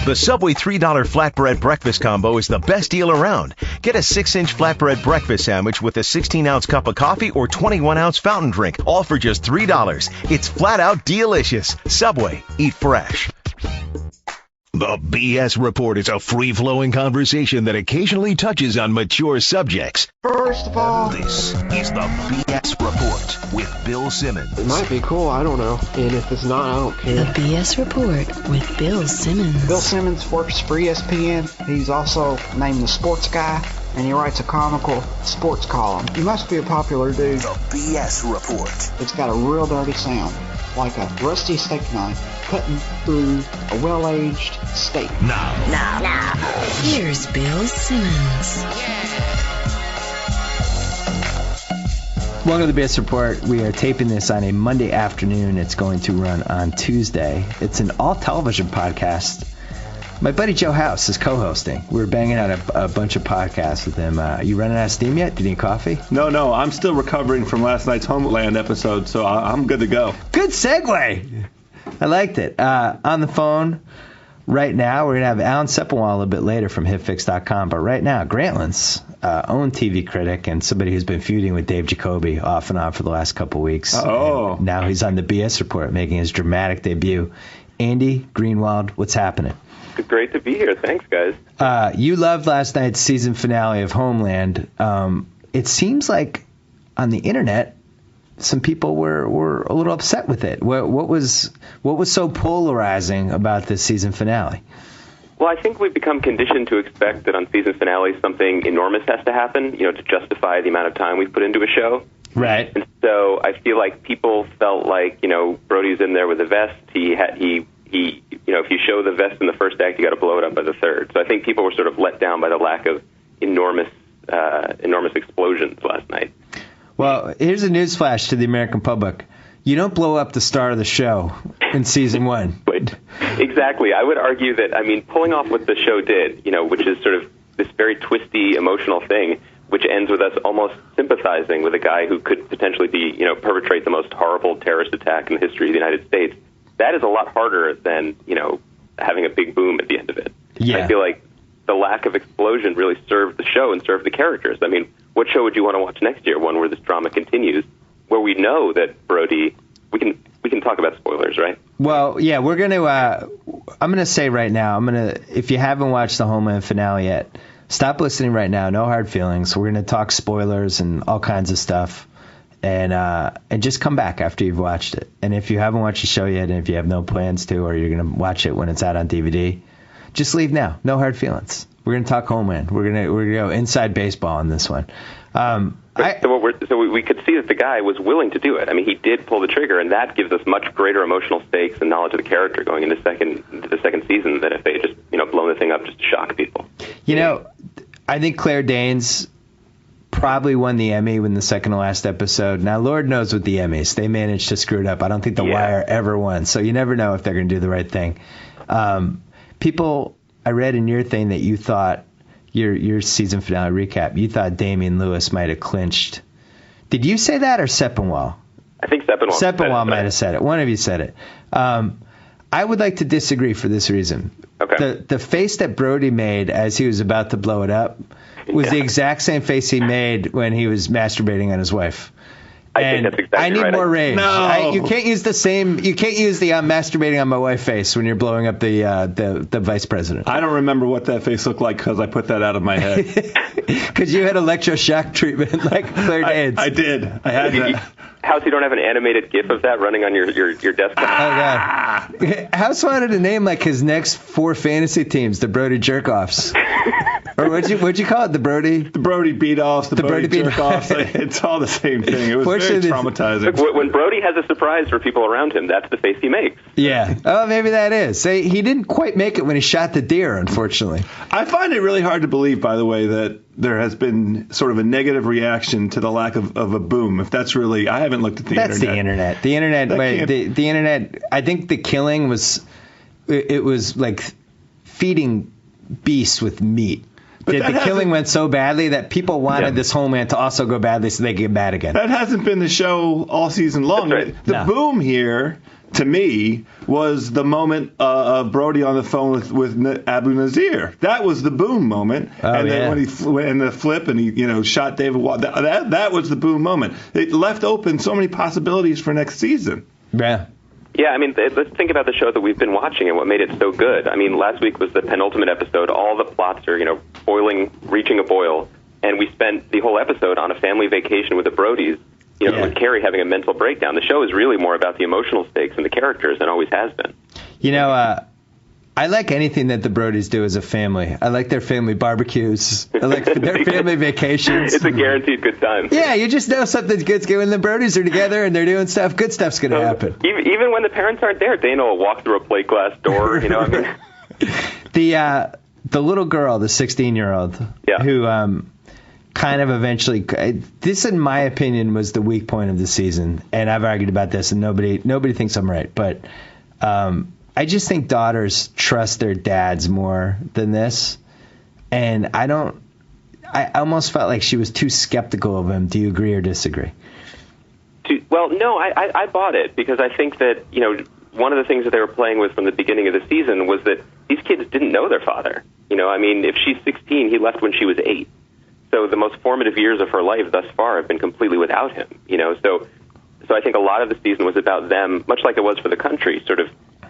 The Subway $3 flatbread breakfast combo is the best deal around. Get a 6-inch flatbread breakfast sandwich with a 16-ounce cup of coffee or 21-ounce fountain drink, all for just $3. It's flat out delicious. Subway, eat fresh. The BS Report is a free-flowing conversation that occasionally touches on mature subjects. First of all, This is the BS Report with Bill Simmons. it might be cool, I don't know. And if it's not, I don't The care. BS Report with Bill Simmons. Bill Simmons works for ESPN. He's also named the Sports Guy, and he writes a comical sports column. He must be a popular dude. The BS Report. It's got a real dirty sound, like a rusty steak knife cutting through a well-aged steak. Now. Here's Bill Simmons. Welcome to the BS Report. We are taping this on a Monday afternoon. It's going to run on Tuesday. It's an all-television podcast. My buddy Joe House is co-hosting. We were banging out a bunch of podcasts with him. You running out of steam yet? Do you need coffee? No, I'm still recovering from last night's Homeland episode, so I'm good to go. Good segue. I liked it. On the phone right now, we're going to have Alan Sepinwall a little bit later from hitfix.com. But right now, Grantland's own TV critic and somebody who's been feuding with Dave Jacoby off and on for the last couple weeks. Oh. And now he's on the BS Report making his dramatic debut. Andy Greenwald, what's happening? Great to be here. Thanks, guys. You loved last night's season finale of Homeland. It seems like on the internet, some people were a little upset with it. What was so polarizing about this season finale? Well, I think we've become conditioned to expect that on season finales something enormous has to happen, to justify the amount of time we've put into a show. Right. And so I feel like people felt like, Brody's in there with a vest. If you show the vest in the first act, you got to blow it up by the third. So I think people were sort of let down by the lack of enormous explosions last night. Well, here's a newsflash to the American public. You don't blow up the star of the show in season one. Exactly. I would argue that, pulling off what the show did, which is sort of this very twisty, emotional thing, which ends with us almost sympathizing with a guy who could potentially be, perpetrate the most horrible terrorist attack in the history of the United States. That is a lot harder than, having a big boom at the end of it. Yeah. I feel like the lack of explosion really served the show and served the characters. What show would you want to watch next year? One where this drama continues, where we know that Brody. We can talk about spoilers, right? Well, yeah, we're gonna. I'm gonna say right now. If you haven't watched the Homeland finale yet, stop listening right now. No hard feelings. We're gonna talk spoilers and all kinds of stuff, and just come back after you've watched it. And if you haven't watched the show yet, and if you have no plans to, or you're gonna watch it when it's out on DVD, just leave now. No hard feelings. We're gonna talk Homeland. We're gonna go inside baseball on this one. So we could see that the guy was willing to do it. He did pull the trigger, and that gives us much greater emotional stakes and knowledge of the character going into the second season than if they had just blown the thing up just to shock people. I think Claire Danes probably won the Emmy in the second to last episode. Now, Lord knows with the Emmys, they managed to screw it up. I don't think The Wire ever won, so you never know if they're going to do the right thing. I read in your thing that you thought, your season finale recap, you thought Damian Lewis might have clinched. Did you say that or Sepinwall? I think Sepinwall. Sepinwall might have said it. One of you said it. I would like to disagree for this reason. Okay. The face that Brody made as he was about to blow it up was the exact same face he made when he was masturbating on his wife. I think that's exactly I need right. more rage. No. You can't use the same. You can't use the I'm masturbating on my wife face when you're blowing up the vice president. I don't remember what that face looked like because I put that out of my head. Because you had electroshock treatment like Claire Danes. I did. I had that. House, you don't have an animated GIF of that running on your desktop? Oh, God. House wanted a name like his next 4 fantasy teams, the Brody Jerkoffs. Or what'd you call it? The Brody beat-offs, the Brody jerk-offs. It's all the same thing. It was very traumatizing. Look, when Brody has a surprise for people around him, that's the face he makes. Yeah. Oh, maybe that is. He didn't quite make it when he shot the deer, unfortunately. I find it really hard to believe, by the way, that there has been sort of a negative reaction to the lack of a boom. If that's really, I haven't looked at the That's internet. the internet. The internet. I think the killing was, it was like feeding beasts with meat. The killing went so badly that people wanted this Homeland to also go badly so they could get bad again. That hasn't been the show all season long. That's right. The boom here to me, was the moment of Brody on the phone with Abu Nazir. That was the boom moment. And then when he in the flip and he shot David Wall, that was the boom moment. It left open so many possibilities for next season. Yeah. Yeah, I mean, let's think about the show that we've been watching and what made it so good. I mean, last week was the penultimate episode. All the plots are, reaching a boil. And we spent the whole episode on a family vacation with the Brodies, with Carrie having a mental breakdown. The show is really more about the emotional stakes and the characters and always has been. I like anything that the Brodies do as a family. I like their family barbecues. I like their family vacations. It's a guaranteed good time. Yeah, you just know something's good's good. When the Brodies are together and they're doing stuff, good stuff's going to happen. Even when the parents aren't there, Dana will walk through a plate glass door, The little girl, the 16-year-old, who kind of eventually, this in my opinion was the weak point of the season, and I've argued about this, and nobody thinks I'm right, but I just think daughters trust their dads more than this, and I almost felt like she was too skeptical of him. Do you agree or disagree? Well, no, I bought it, because I think that, one of the things that they were playing with from the beginning of the season was that these kids didn't know their father. If she's 16, he left when she was 8. So the most formative years of her life thus far have been completely without him, So I think a lot of the season was about them, much like it was for the country, sort of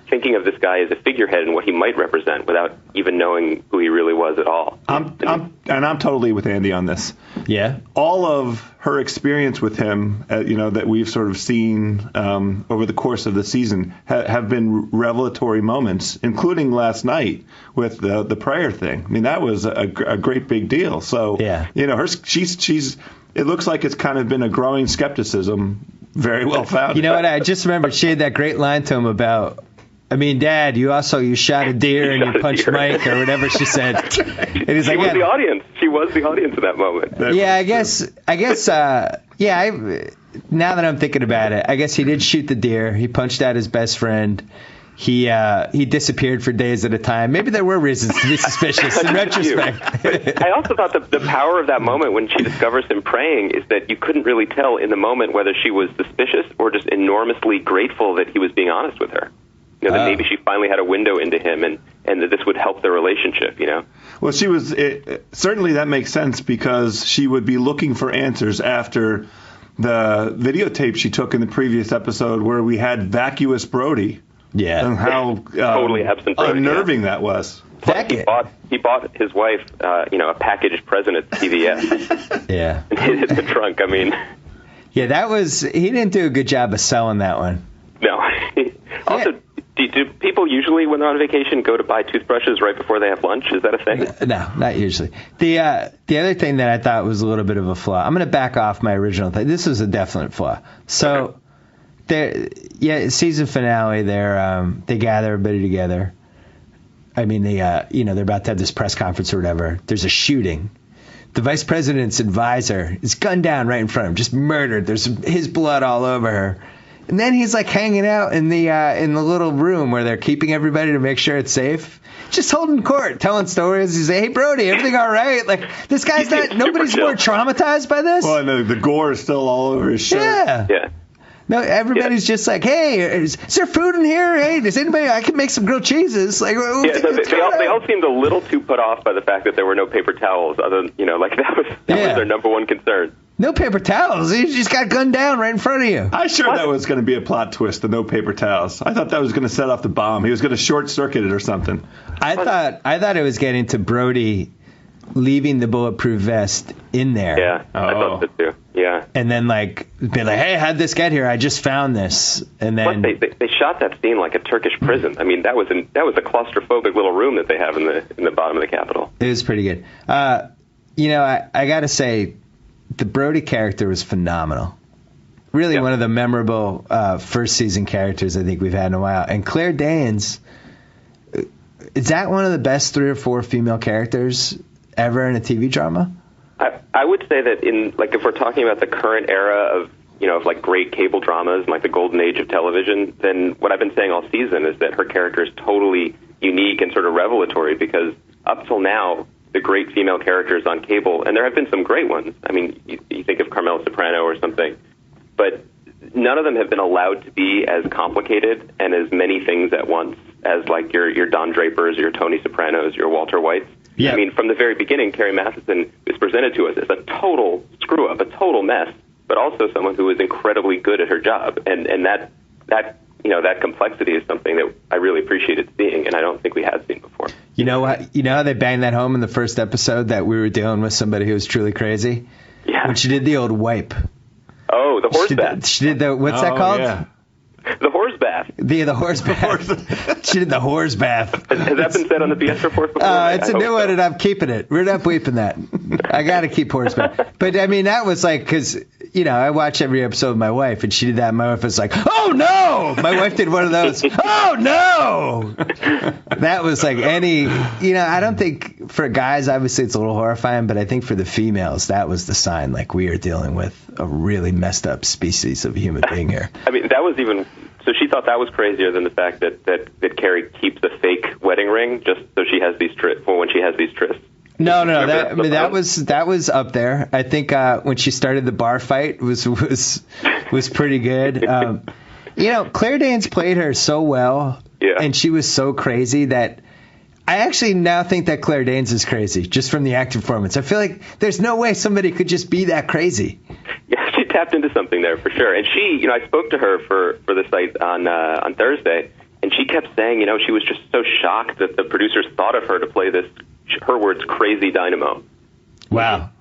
thinking of this guy as a figurehead and what he might represent without even knowing who he really was at all. I'm totally with Andy on this. Yeah. All of her experience with him, that we've sort of seen over the course of the season, have been revelatory moments, including last night with the prayer thing. I mean, that was a great big deal. So, she's. It looks like it's kind of been a growing skepticism, very well founded. You know what? I just remembered she had that great line to him about, Dad, you shot a deer and you punched Mike or whatever she said. And he's she was the audience. She was the audience in that moment. I guess. Now that I'm thinking about it, I guess he did shoot the deer. He punched out his best friend. He disappeared for days at a time. Maybe there were reasons to be suspicious in retrospect. But I also thought the power of that moment when she discovers him praying is that you couldn't really tell in the moment whether she was suspicious or just enormously grateful that he was being honest with her. That maybe she finally had a window into him and that this would help their relationship, Well, she was certainly that makes sense because she would be looking for answers after the videotape she took in the previous episode where we had vacuous Brody. Yeah. And how totally absent Brody, unnerving that was. Plus, he bought his wife, a packaged present at CVS. Yeah. And hit the trunk. Yeah, he didn't do a good job of selling that one. No. Also, do people usually, when they're on vacation, go to buy toothbrushes right before they have lunch? Is that a thing? No, not usually. The other thing that I thought was a little bit of a flaw, I'm going to back off my original thing. This was a definite flaw. So, season finale, they gather everybody together. They're about to have this press conference or whatever. There's a shooting. The vice president's advisor is gunned down right in front of him, just murdered. There's his blood all over her. And then he's like hanging out in the little room where they're keeping everybody to make sure it's safe. Just holding court, telling stories. He's like, "Hey, Brody, everything all right?" Like, this guy's nobody's more traumatized by this. Well, no, the gore is still all over his shirt. Yeah. No, everybody's just like, "Hey, is there food in here? Hey, does anybody? I can make some grilled cheeses." Like, they all seemed a little too put off by the fact that there were no paper towels. That was their number one concern. No paper towels. He just got gunned down right in front of you. I that was going to be a plot twist, the no paper towels. I thought that was going to set off the bomb. He was going to short circuit it or something. I thought it was getting to Brody leaving the bulletproof vest in there. Yeah, I thought that too. Yeah. And then be like, "Hey, how'd this get here? I just found this." And then they shot that scene like a Turkish prison. That was a claustrophobic little room that they have in the bottom of the Capitol. It was pretty good. I got to say, the Brody character was phenomenal. Really one of the memorable first season characters I think we've had in a while. And Claire Danes, is that one of the best 3 or 4 female characters ever in a TV drama? I would say that if we're talking about the current era of great cable dramas and the golden age of television, then what I've been saying all season is that her character is totally unique and sort of revelatory because up till now, the great female characters on cable, and there have been some great ones. You think of Carmela Soprano or something, but none of them have been allowed to be as complicated and as many things at once as like your Don Drapers, your Tony Sopranos, your Walter Whites. Yeah. I mean, from the very beginning, Carrie Mathison is presented to us as a total screw-up, a total mess, but also someone who is incredibly good at her job. And that complexity is something that I really appreciated seeing, and I don't think we had seen before. You know what? You know how they banged that home in the first episode that we were dealing with somebody who was truly crazy? Yeah. When she did the old wipe. Oh, the horse bath. She did the, what's that called? Yeah. The horse bath. The horse bath. She did the horse bath. Has that been said on the BS report before? It's a new one, and I'm keeping it. We're not bleeping that. I got to keep horse bath. But, I mean, that was like, because, you know, I watch every episode with my wife, and she did that, and my wife was like, oh, no! My wife did one of those, oh, no! That was like I don't think, for guys, obviously it's a little horrifying, but I think for the females, that was the sign, like, we are dealing with a really messed up species of human being here. I mean, that was even... So she thought that was crazier than the fact that Carrie keeps a fake wedding ring just so she has these trysts when she has these trysts. No, that was up there. I think when she started the bar fight was pretty good. Claire Danes played her so well, and she was so crazy that I actually now think that Claire Danes is crazy just from the acting performance. I feel like there's no way somebody could just be that crazy. Yeah, she tapped into something there for sure. And she, I spoke to her for the site on Thursday, and she kept saying, she was just so shocked that the producers thought of her to play this, her words, crazy dynamo. Wow.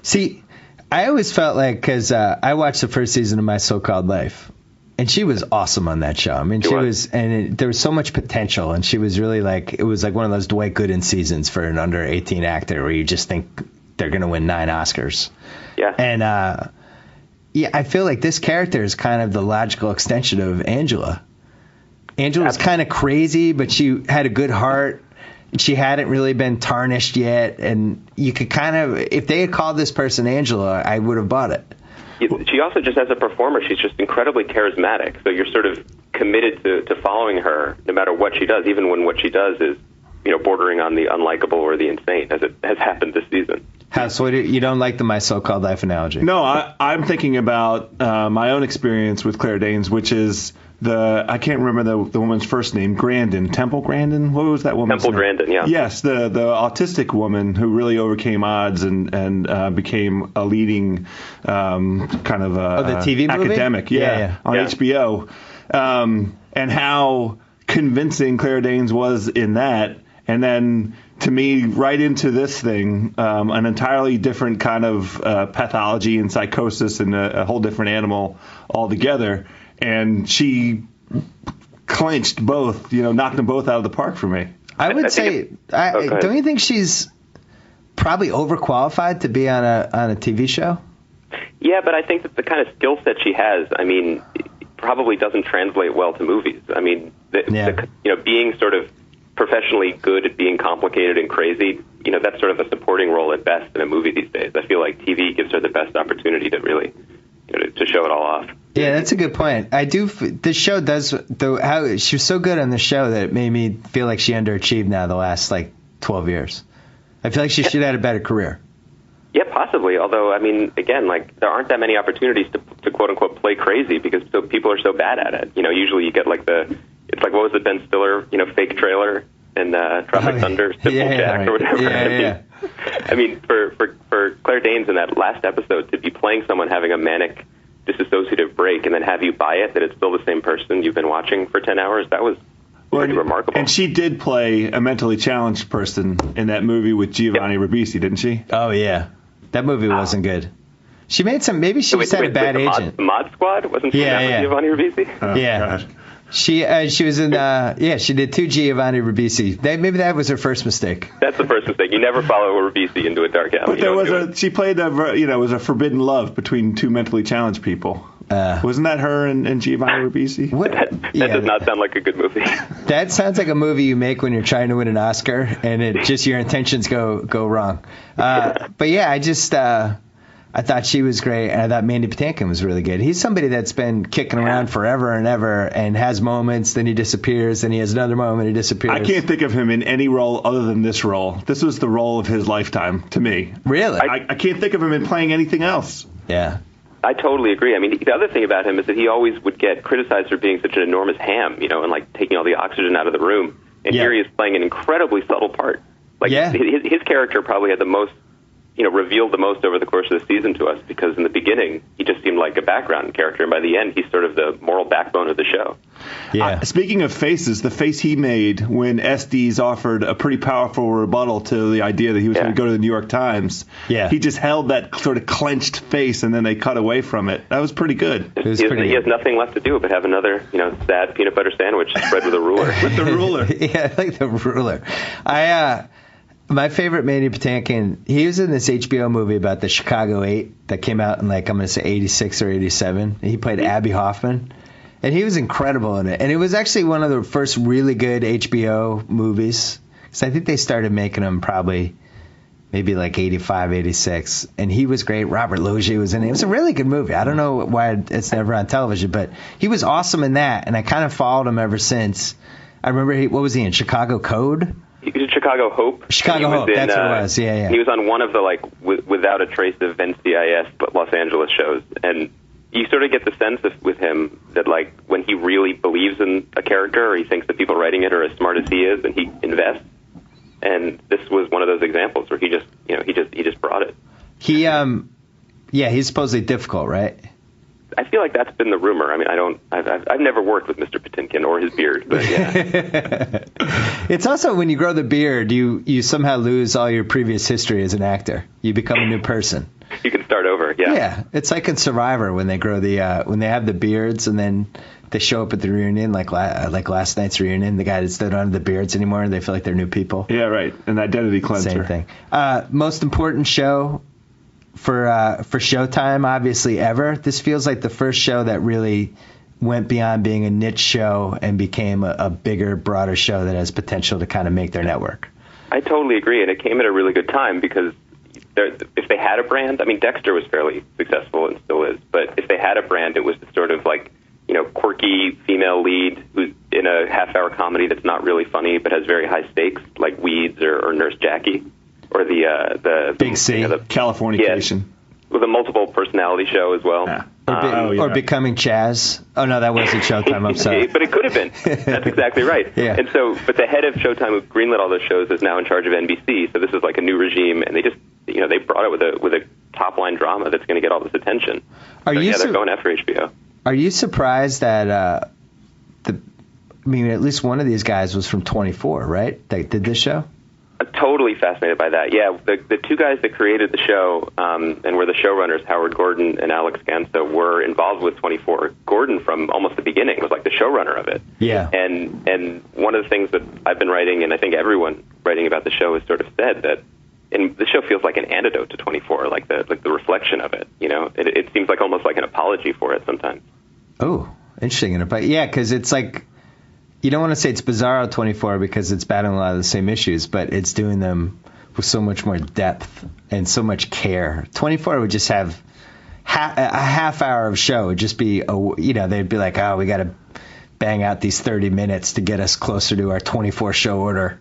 See, I always felt like, because I watched the first season of My So-Called Life, and she was awesome on that show. I mean, there was so much potential, and she was really it was like one of those Dwight Gooden seasons for an under 18 actor where you just think they're going to win 9 Oscars. Yeah. And, I feel like this character is kind of the logical extension of Angela. Angela's kind of crazy, but she had a good heart. She hadn't really been tarnished yet. And you could kind of, if they had called this person Angela, I would have bought it. She also just, as a performer, she's just incredibly charismatic. So you're sort of committed to following her no matter what she does, even when what she does is, bordering on the unlikable or the insane, as it has happened this season. So you don't like the My So-Called Life analogy? No, I'm thinking about my own experience with Claire Danes, which is I can't remember the woman's first name, Temple Grandin. What was that woman's name? Temple Grandin, yeah. Yes, the autistic woman who really overcame odds and became a leading kind of the TV movie? academic, on HBO, and how convincing Claire Danes was in that. And then, to me, right into this thing, an entirely different kind of pathology and psychosis and a whole different animal altogether. And she clinched both, knocked them both out of the park for me. I would say, don't you think she's probably overqualified to be on a TV show? Yeah, but I think that the kind of skill set she has, probably doesn't translate well to movies. Being sort of professionally good at being complicated and crazy, that's sort of a supporting role at best in a movie these days. I feel like TV gives her the best opportunity to really, to show it all off. Yeah, that's a good point. The show does, how she was so good on the show that it made me feel like she underachieved now the last 12 years. I feel like she should have had a better career. Yeah, possibly. Although, again, there aren't that many opportunities to quote unquote play crazy because people are so bad at it. Usually you get it's like, what was the Ben Stiller, fake trailer in Tropic Thunder, Simple Jack, or whatever. Yeah. For Claire Danes in that last episode to be playing someone having a manic disassociative break and then have you buy it that it's still the same person you've been watching for 10 hours, that was pretty remarkable. And she did play a mentally challenged person in that movie with Giovanni Ribisi, didn't she? Oh, yeah. That movie wasn't good. She made some, maybe she just had a bad agent. Mod Squad? Wasn't she with Giovanni Ribisi? Oh, yeah. God. She was in, she did 2 Giovanni Ribisi. Maybe that was her first mistake. That's the first mistake. You never follow a Ribisi into a dark alley. But there was she played it was a forbidden love between 2 mentally challenged people. Wasn't that her and Giovanni Ribisi? That does not sound like a good movie. That sounds like a movie you make when you're trying to win an Oscar and your intentions go wrong. But yeah, I thought she was great, and I thought Mandy Patinkin was really good. He's somebody that's been kicking around forever and ever and has moments, then he disappears, then he has another moment, he disappears. I can't think of him in any role other than this role. This was the role of his lifetime to me. Really? I can't think of him in playing anything else. Yeah. I totally agree. I mean, the other thing about him is that he always would get criticized for being such an enormous ham, you know, and like taking all the oxygen out of the room. And here he is playing an incredibly subtle part. Like his character probably had the most, you know, revealed the most over the course of the season to us, because in the beginning he just seemed like a background character, and by the end he's sort of the moral backbone of the show. Yeah. Speaking of faces, the face he made when Estes offered a pretty powerful rebuttal to the idea that he was going to go to the New York Times. Yeah. He just held that sort of clenched face, and then they cut away from it. That was pretty good. He has nothing left to do but have another, you know, sad peanut butter sandwich spread with a ruler. With the ruler. Yeah, I like the ruler. My favorite Manny Patinkin, he was in this HBO movie about the Chicago 8 that came out in, like, I'm going to say 86 or 87. He played Abby Hoffman, and he was incredible in it. And it was actually one of the first really good HBO movies, because I think they started making them probably maybe like 85, 86. And he was great. Robert Loggia was in it. It was a really good movie. I don't know why it's never on television, but he was awesome in that, and I kind of followed him ever since. I remember, what was he in, Chicago Code? He was in Chicago Hope. Chicago Hope, that's what it was. Yeah. He was on one of the, like, without a trace of NCIS, but Los Angeles shows. And you sort of get the sense with him that, like, when he really believes in a character, or he thinks the people writing it are as smart as he is, and he invests. And this was one of those examples where he just brought it. He's supposedly difficult, right? I feel like that's been the rumor. I mean, I've never worked with Mr. Patinkin or his beard, but yeah. It's also, when you grow the beard, you somehow lose all your previous history as an actor. You become a new person. You can start over. Yeah. Yeah, it's like in Survivor when they grow when they have the beards, and then they show up at the reunion, like last night's reunion. The guys that don't have the beards anymore, and they feel like they're new people. Yeah, right. An identity cleanser. Same thing. Most important show for Showtime, obviously, ever. This feels like the first show that really went beyond being a niche show and became a bigger, broader show that has potential to kind of make their network. I totally agree, and it came at a really good time, because if they had a brand, I mean, Dexter was fairly successful and still is, but if they had a brand, it was the sort of, like, you know, quirky female lead who's in a half-hour comedy that's not really funny but has very high stakes, like Weeds or Nurse Jackie. Or the Big C, Californication. Yeah, with a multiple personality show as well. Yeah. Or Becoming Chaz. Oh no, that wasn't Showtime. I'm sorry. But it could have been. That's exactly right. Yeah. And so, but the head of Showtime, who greenlit all those shows, is now in charge of NBC. So this is like a new regime, and they just, you know, they brought it with a top line drama that's going to get all this attention. They're going after HBO. Are you surprised that at least one of these guys was from 24, right? That did this show? I'm totally fascinated by that. Yeah, the two guys that created the show and were the showrunners, Howard Gordon and Alex Ganso, were involved with 24. Gordon, from almost the beginning, was like the showrunner of it. Yeah. And one of the things that I've been writing, and I think everyone writing about the show has sort of said, that the show feels like an antidote to 24, like the reflection of it. You know, it seems like almost like an apology for it sometimes. Oh, interesting. Yeah, because it's like, you don't want to say it's Bizarro 24 because it's battling a lot of the same issues, but it's doing them with so much more depth and so much care. 24 would just have a half hour of show. It would just be, they'd be like, oh, we got to bang out these 30 minutes to get us closer to our 24 show order.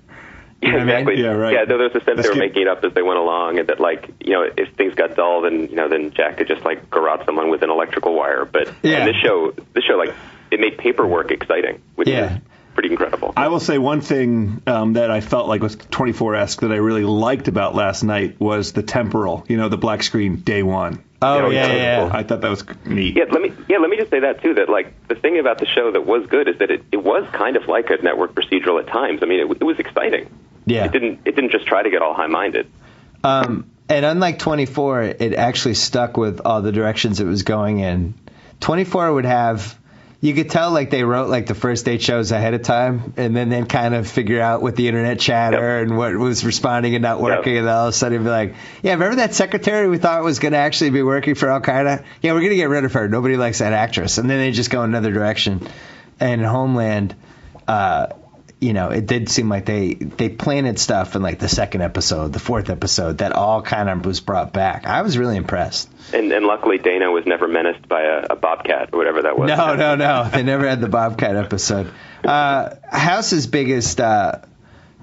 You know exactly. I mean? Yeah, right. Yeah, there's a sense they were making it up as they went along, and that, like, you know, if things got dull, then Jack could just, like, garrote someone with an electrical wire. But this show, like, it made paperwork exciting, which is pretty incredible. I will say one thing that I felt like was 24-esque that I really liked about last night was the temporal, the black screen day one. Oh, yeah. I thought that was neat. Yeah, let me just say that, too, that, like, the thing about the show that was good is that it was kind of like a network procedural at times. I mean, it was exciting. Yeah. It didn't just try to get all high-minded. And unlike 24, it actually stuck with all the directions it was going in. 24 would have... You could tell, like, they wrote, like, the first 8 shows ahead of time, and then kind of figure out what the internet chatter and what was responding and not working, and then all of a sudden it'd be like, yeah, remember that secretary we thought was going to actually be working for Al-Qaeda? Yeah, we're going to get rid of her. Nobody likes that actress. And then they just go another direction. And Homeland, it did seem like they planted stuff in, like, the second episode, the fourth episode, that all kind of was brought back. I was really impressed. And luckily Dana was never menaced by a bobcat or whatever that was. No. They never had the bobcat episode. House's biggest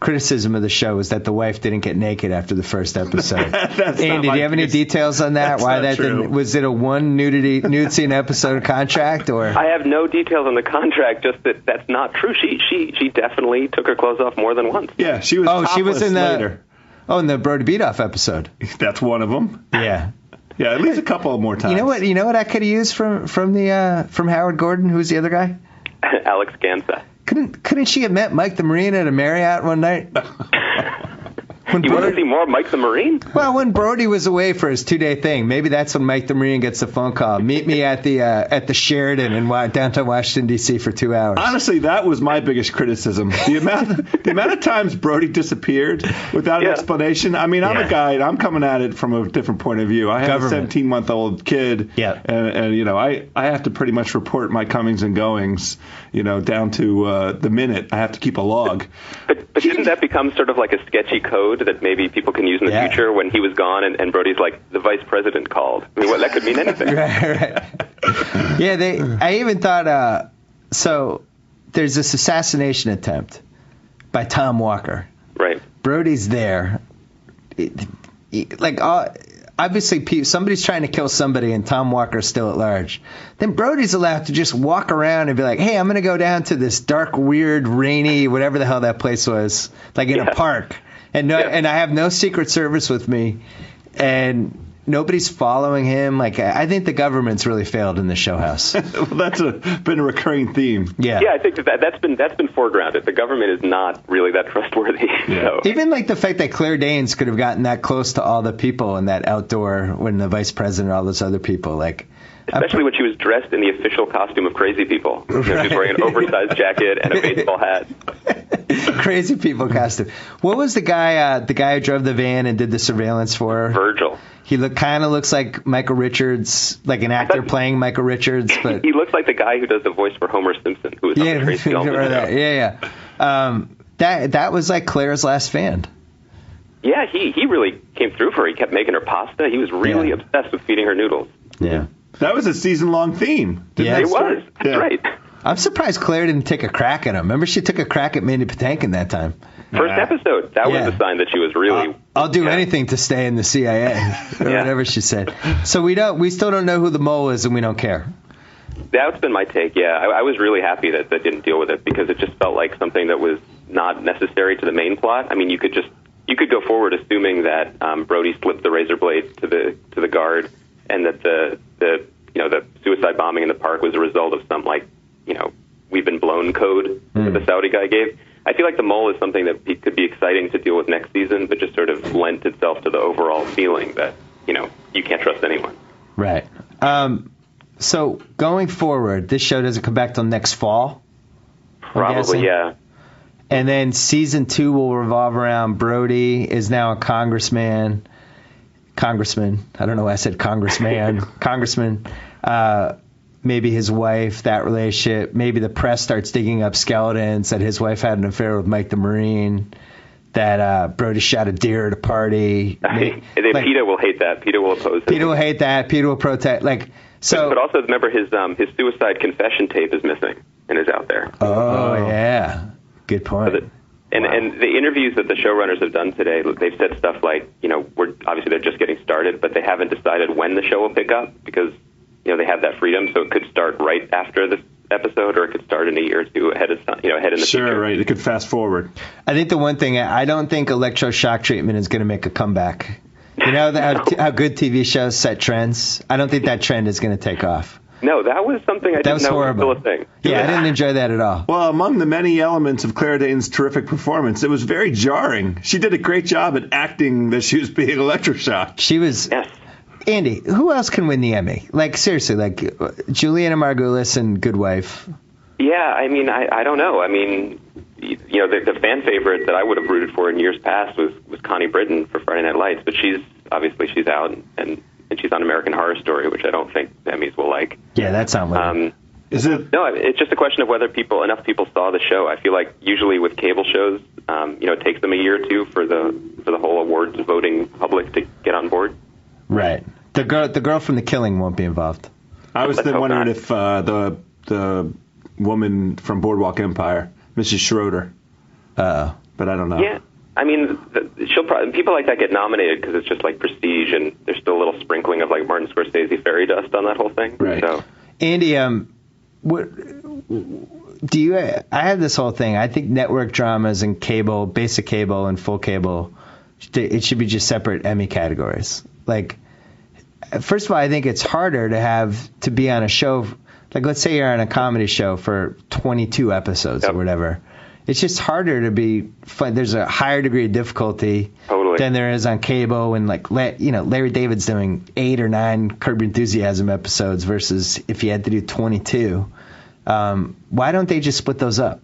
criticism of the show was that the wife didn't get naked after the first episode. That's Andy, do you have any details on that? That's Why not that true. didn't? Was it a nude scene episode contract or? I have no details on the contract, just that that's not true. She definitely took her clothes off more than once. Yeah, she was. She was in the. later. In the Brody Beat-Off episode. That's one of them. Yeah. Yeah, at least a couple more times. You know what I could have used from Howard Gordon? Who's the other guy? Alex Gansa. Couldn't she have met Mike the Marine at a Marriott one night? You want to see more Mike the Marine? Well, when Brody was away for his 2-day thing, maybe that's when Mike the Marine gets the phone call. Meet me at the Sheraton in downtown Washington D.C. for 2 hours. Honestly, that was my biggest criticism. The amount of times Brody disappeared without an explanation. I mean, I'm a guy. I'm coming at it from a different point of view. I have a 17-month-old kid, and you know, I have to pretty much report my comings and goings, you know, down to the minute. I have to keep a log. But didn't that become sort of like a sketchy code that maybe people can use in the future when he was gone and Brody's like, the vice president called? I mean, that could mean anything. Right. Yeah, I even thought, so there's this assassination attempt by Tom Walker. Right. Brody's there. Obviously, somebody's trying to kill somebody and Tom Walker's still at large. Then Brody's allowed to just walk around and be like, hey, I'm going to go down to this dark, weird, rainy, whatever the hell that place was, like in a park. And I have no Secret Service with me. And nobody's following him. Like, I think the government's really failed in the show house. Well, that's been a recurring theme. Yeah, I think that's been foregrounded. The government is not really that trustworthy. Yeah. So. Even like the fact that Claire Danes could have gotten that close to all the people in that outdoor when the vice president, all those other people, like. Especially when she was dressed in the official costume of Crazy People. You know, she was wearing an oversized jacket and a baseball hat. Crazy People costume. What was the guy who drove the van and did the surveillance for her? Virgil. He kind of looks like Michael Richards, like an actor playing Michael Richards. But he looks like the guy who does the voice for Homer Simpson, who was on the Tracy Ullman show. That was like Claire's last fan. Yeah, he really came through for her. He kept making her pasta. He was really obsessed with feeding her noodles. Yeah. That was a season-long theme. It was. That's right. I'm surprised Claire didn't take a crack at him. Remember, she took a crack at Mandy Patinkin that time. First episode. That was a sign that she was really. I'll do anything to stay in the CIA, or whatever she said. So we still don't know who the mole is, and we don't care. That's been my take. Yeah, I was really happy that didn't deal with it because it just felt like something that was not necessary to the main plot. I mean, you could go forward assuming that Brody slipped the razor blade to the guard, and that the suicide bombing in the park was a result of some we've been blown code that the Saudi guy gave. I feel like the mole is something that could be exciting to deal with next season, but just sort of lent itself to the overall feeling that you can't trust anyone. Right. So going forward, this show doesn't come back till next fall. Probably, yeah. And then season 2 will revolve around Brody is now a congressman. I don't know why I said congressman. Congressman. Maybe his wife, that relationship. Maybe the press starts digging up skeletons that his wife had an affair with Mike the Marine. That Brody shot a deer at a party. PETA will hate that. PETA will oppose it. PETA will hate that. PETA will protest. But also remember his suicide confession tape is missing and is out there. Oh yeah, good point. And the interviews that the showrunners have done today, they've said stuff like, they're just getting started, but they haven't decided when the show will pick up because, they have that freedom. So it could start right after this episode, or it could start in a year or two ahead in the future. Sure, right. They could fast forward. I think the one thing, I don't think electroshock treatment is going to make a comeback. You know how good TV shows set trends? I don't think that trend is going to take off. No, that was something I didn't know was still a thing. Yeah, I didn't enjoy that at all. Well, among the many elements of Claire Danes' terrific performance, it was very jarring. She did a great job at acting that she was being electroshocked. She was... Yes. Andy, who else can win the Emmy? Like, seriously, Juliana Margulies and Good Wife. Yeah, I mean, I don't know. I mean, the fan favorite that I would have rooted for in years past was Connie Britton for Friday Night Lights, but she's out and she's on American Horror Story, which I don't think the Emmys will like. Yeah, that's not what. Is it? No, it's just a question of whether enough people saw the show. I feel like usually with cable shows, it takes them a year or two for the whole awards voting public to get on board. Right. The girl from The Killing won't be involved. I was wondering if the woman from Boardwalk Empire, Mrs. Schroeder. But but I don't know. Yeah. I mean, she'll probably, people like that get nominated because it's just like prestige, and there's still a little sprinkling of like Martin Scorsese fairy dust on that whole thing. Right. So, Andy, what do you? I have this whole thing. I think network dramas and cable, basic cable and full cable, it should be just separate Emmy categories. Like, first of all, I think it's harder to be on a show. Like, let's say you're on a comedy show for 22 episodes or whatever. It's just harder to be fun. There's a higher degree of difficulty than there is on cable, and like Larry David's doing 8 or 9 Curb Your Enthusiasm episodes versus if you had to do 22. Why don't they just split those up?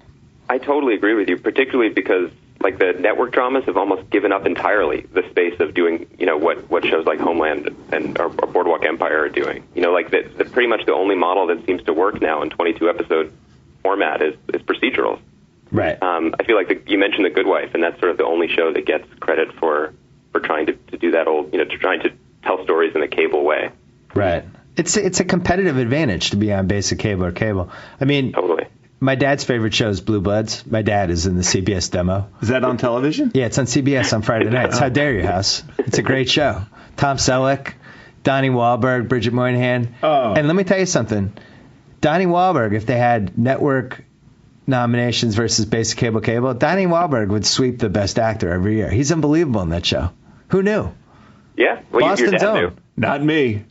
I totally agree with you, particularly because like the network dramas have almost given up entirely the space of doing what shows like Homeland and or Boardwalk Empire are doing. Like the pretty much the only model that seems to work now in 22 episode format is procedurals. Right. I feel like you mentioned The Good Wife, and that's sort of the only show that gets credit for trying to do that trying to tell stories in a cable way. Right. It's a competitive advantage to be on basic cable or cable. I mean, totally. My dad's favorite show is Blue Bloods. My dad is in the CBS demo. Is that on television? Yeah, it's on CBS on Friday nights. How dare you, House? It's a great show. Tom Selleck, Donnie Wahlberg, Bridget Moynihan. Oh. And let me tell you something. Donnie Wahlberg, if they had network nominations versus basic cable, Donnie Wahlberg would sweep the best actor every year. He's unbelievable in that show. Who knew? Yeah. Well, Boston's your dad own. knew. Not me.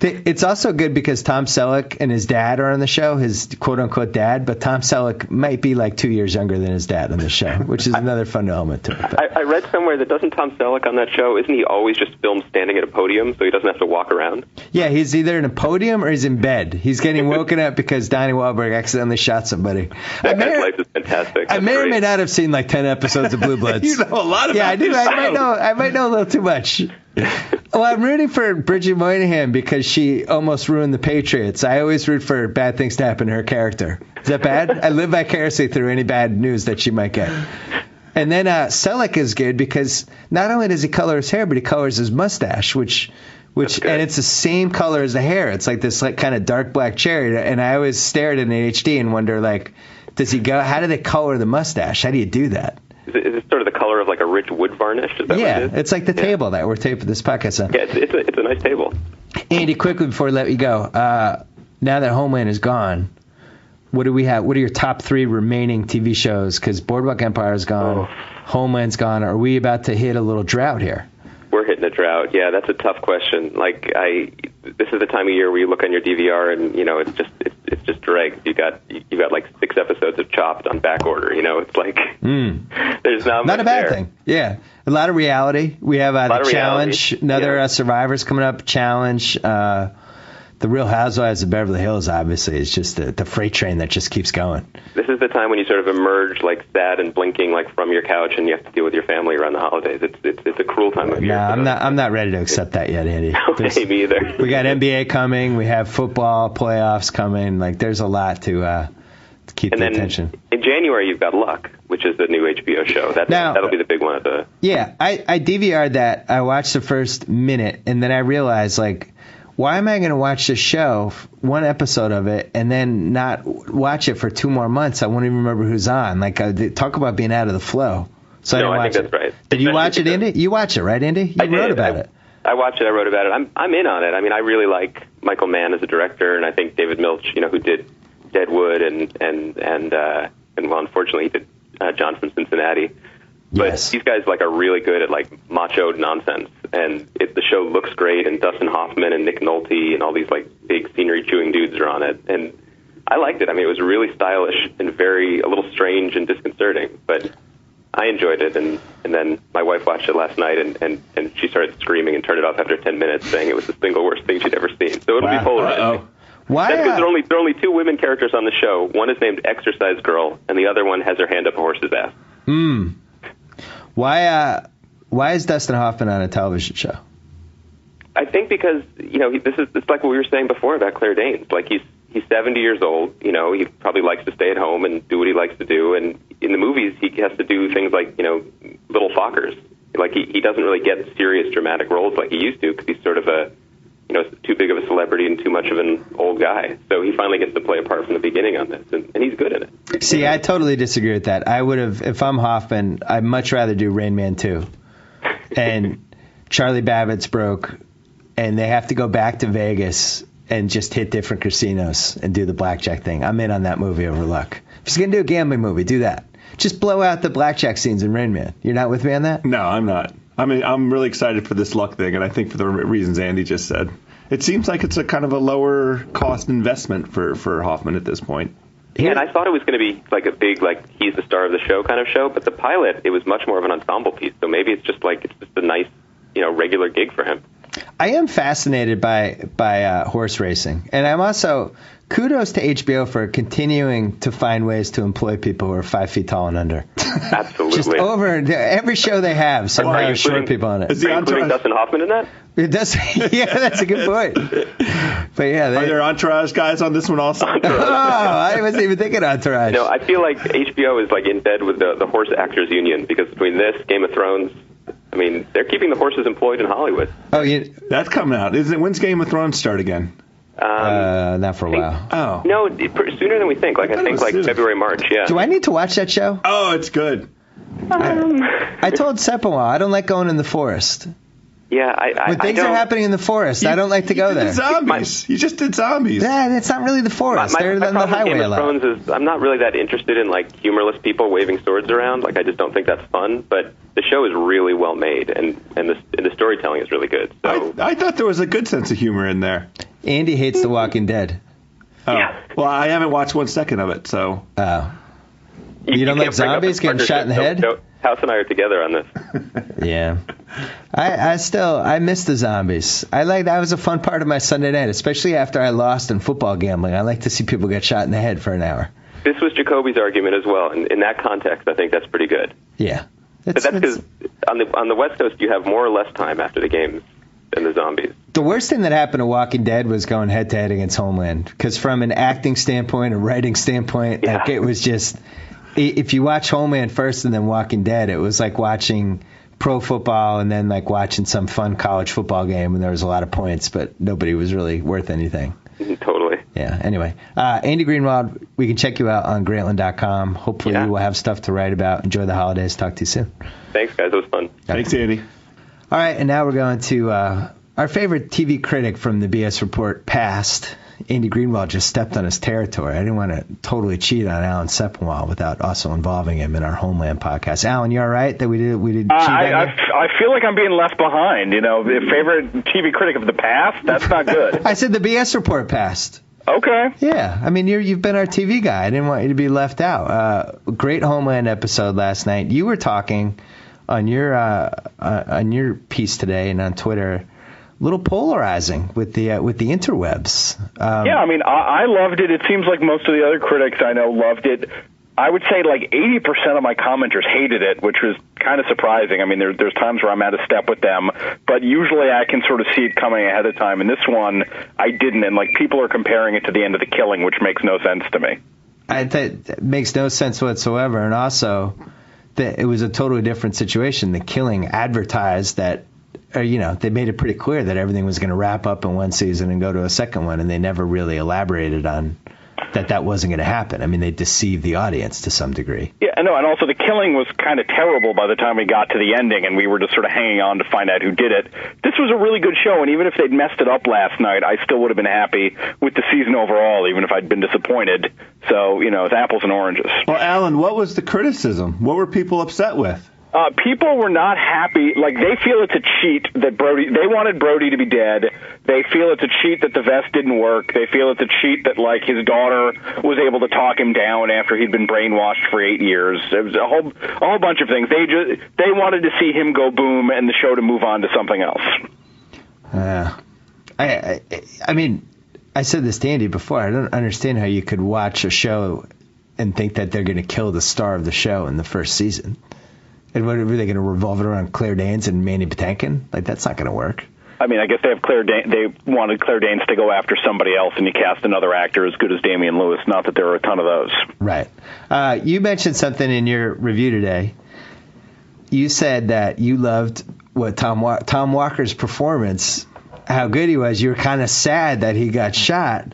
It's also good because Tom Selleck and his dad are on the show, his quote-unquote dad, but Tom Selleck might be like 2 years younger than his dad on the show, which is another fun element to it. I read somewhere that doesn't Tom Selleck on that show, isn't he always just filmed standing at a podium so he doesn't have to walk around? Yeah, he's either in a podium or he's in bed. He's getting woken up because Donnie Wahlberg accidentally shot somebody. That guy's life is fantastic. I may or may not have seen like 10 episodes of Blue Bloods. You know a lot about Yeah, I do. this I might know a little too much. Well, I'm rooting for Bridget Moynihan because she almost ruined the Patriots. I always root for bad things to happen to her character. Is that bad? I live vicariously through any bad news that she might get. And then Selleck is good because not only does he color his hair, but he colors his mustache, which and it's the same color as the hair. It's like this like kind of dark black cherry. And I always stare at it in HD and wonder like, how do they color the mustache? How do you do that? Is it sort of the color of like a rich wood varnish? Is that what it is? It's like the table that we're taping this podcast on. Yeah, it's a nice table. Andy, quickly before we let you go, now that Homeland is gone, what do we have? What are your top 3 remaining TV shows? Because Boardwalk Empire is gone, Homeland's gone. Are we about to hit a little drought here? We're hitting a drought. Yeah, that's a tough question. Like this is the time of year where you look on your DVR and it's just dregs. You got like 6 episodes of Chopped on back order. It's like there's not much a bad there. thing. Yeah, a lot of reality. We have the Challenge, another Survivors coming up. Challenge. The Real Housewives of Beverly Hills, obviously, is just the freight train that just keeps going. This is the time when you sort of emerge, like sad and blinking, like from your couch, and you have to deal with your family around the holidays. It's a cruel time of year. No, I'm not ready to accept that yet, Andy. Okay, me either. We got NBA coming. We have football playoffs coming. Like there's a lot to keep the attention. In January, you've got Luck, which is the new HBO show. That'll be the big one at the. Yeah, I DVR'd that. I watched the first minute, and then I realized like, why am I going to watch this show, one episode of it, and then not watch it for 2 more months? I won't even remember who's on. Like, talk about being out of the flow. So no, I think that's right. Did you watch it, Andy? You watch it, right, Andy? You wrote about it. I watched it. I wrote about it. I'm in on it. I mean, I really like Michael Mann as a director, and I think David Milch, who did Deadwood and well, unfortunately, he did John from Cincinnati. But these guys are really good at macho nonsense, and the show looks great. And Dustin Hoffman and Nick Nolte and all these big scenery chewing dudes are on it, and I liked it. I mean, it was really stylish and a little strange and disconcerting, but I enjoyed it. And then my wife watched it last night, and she started screaming and turned it off after 10 minutes, saying it was the single worst thing she'd ever seen. So it'll be polarizing. Why? That's because there are only 2 women characters on the show. One is named Exercise Girl, and the other one has her hand up a horse's ass. Why is Dustin Hoffman on a television show? I think because it's like what we were saying before about Claire Danes. Like he's 70 years old. He probably likes to stay at home and do what he likes to do. And in the movies, he has to do things like Little Fockers. Like he doesn't really get serious dramatic roles like he used to because he's sort of a too big of a celebrity and too much of an old guy. So he finally gets to play a part from the beginning on this, and he's good in it. See, I totally disagree with that. I would have, if I'm Hoffman, I'd much rather do Rain Man 2. And Charlie Babbitt's broke, and they have to go back to Vegas and just hit different casinos and do the blackjack thing. I'm in on that movie over Luck. If he's going to do a gambling movie, do that. Just blow out the blackjack scenes in Rain Man. You're not with me on that? No, I'm not. I mean, I'm really excited for this Luck thing, and I think for the reasons Andy just said. It seems like it's a kind of a lower cost investment for Hoffman at this point. Yeah, and I thought it was going to be like a big, like, he's the star of the show kind of show, but the pilot, it was much more of an ensemble piece, so maybe it's just a nice, regular gig for him. I am fascinated by horse racing, and I'm also kudos to HBO for continuing to find ways to employ people who are 5 feet tall and under. Absolutely. Just over every show they have, somehow there's short people on it. Is the including Dustin Hoffman in that? It does. Yeah, that's a good point. But yeah, are there Entourage guys on this one also? Oh, I wasn't even thinking Entourage. No, I feel like HBO is like in bed with the horse actors union, because between this, Game of Thrones, I mean, they're keeping the horses employed in Hollywood. Oh, that's coming out. When's Game of Thrones start again? Not for a while. Oh. No, sooner than we think. I think February, March, yeah. Do I need to watch that show? Oh, it's good. I told Sepinwall I don't like going in the forest. Yeah, when things are happening in the forest, I don't like to go there. Zombies. You just did zombies. Yeah, it's not really the forest. They're on the highway a lot. Game of Thrones is I'm not really that interested in like humorless people waving swords around. Like I just don't think that's fun. But the show is really well made, and the storytelling is really good. So I thought there was a good sense of humor in there. Andy hates The Walking Dead. Oh. Yeah. Well, I haven't watched 1 second of it, so. Oh. You don't like zombies getting shot in the head? No, House and I are together on this. Yeah. I miss the zombies. That was a fun part of my Sunday night, especially after I lost in football gambling. I like to see people get shot in the head for an hour. This was Jacoby's argument as well, and in that context, I think that's pretty good. Yeah. But that's because on the West Coast, you have more or less time after the games than the zombies. The worst thing that happened to Walking Dead was going head-to-head against Homeland, because from an acting standpoint, a writing standpoint, like it was just... If you watch Homeland first and then Walking Dead, it was like watching pro football and then like watching some fun college football game, and there was a lot of points, but nobody was really worth anything. Totally. Yeah. Anyway, Andy Greenwald, we can check you out on Grantland.com. Hopefully you will have stuff to write about. Enjoy the holidays. Talk to you soon. Thanks, guys. It was fun. Thanks, Andy. All right, and now we're going to our favorite TV critic from the BS Report past. Andy Greenwald just stepped on his territory. I didn't want to totally cheat on Alan Sepinwall without also involving him in our Homeland podcast. Alan, you all right that we did cheat on you? I feel like I'm being left behind. The favorite TV critic of the past? That's not good. I said the BS Report past. Okay. Yeah, I mean you've been our TV guy. I didn't want you to be left out. Great Homeland episode last night. You were talking on your piece today and on Twitter. A little polarizing with the interwebs. Yeah, I mean, I loved it. It seems like most of the other critics I know loved it. I would say like 80% of my commenters hated it, which was kind of surprising. I mean, there's times where I'm out of step with them, but usually I can sort of see it coming ahead of time. And this one, I didn't. And like people are comparing it to The End of the Killing, which makes no sense to me. That makes no sense whatsoever. And also, it was a totally different situation. The Killing advertised that. They made it pretty clear that everything was going to wrap up in one season and go to a second one, and they never really elaborated on that wasn't going to happen. I mean, they deceived the audience to some degree. Yeah, I know, and also The Killing was kind of terrible by the time we got to the ending, and we were just sort of hanging on to find out who did it. This was a really good show, and even if they'd messed it up last night, I still would have been happy with the season overall, even if I'd been disappointed. So, it's apples and oranges. Well, Alan, what was the criticism? What were people upset with? People were not happy. Like, they feel it's a cheat that they wanted Brody to be dead. They feel it's a cheat that the vest didn't work. They feel it's a cheat that, like, his daughter was able to talk him down after he'd been brainwashed for 8 years. It was a whole bunch of things. They wanted to see him go boom and the show to move on to something else. I mean, I said this to Andy before. I don't understand how you could watch a show and think that they're going to kill the star of the show in the first season. And what, are they going to revolve it around Claire Danes and Mandy Patinkin? Like, that's not going to work. I mean, I guess they wanted Claire Danes to go after somebody else, and you cast another actor as good as Damian Lewis. Not that there are a ton of those. Right. You mentioned something in your review today. You said that you loved what Tom Walker's performance how good he was, you were kind of sad that he got shot.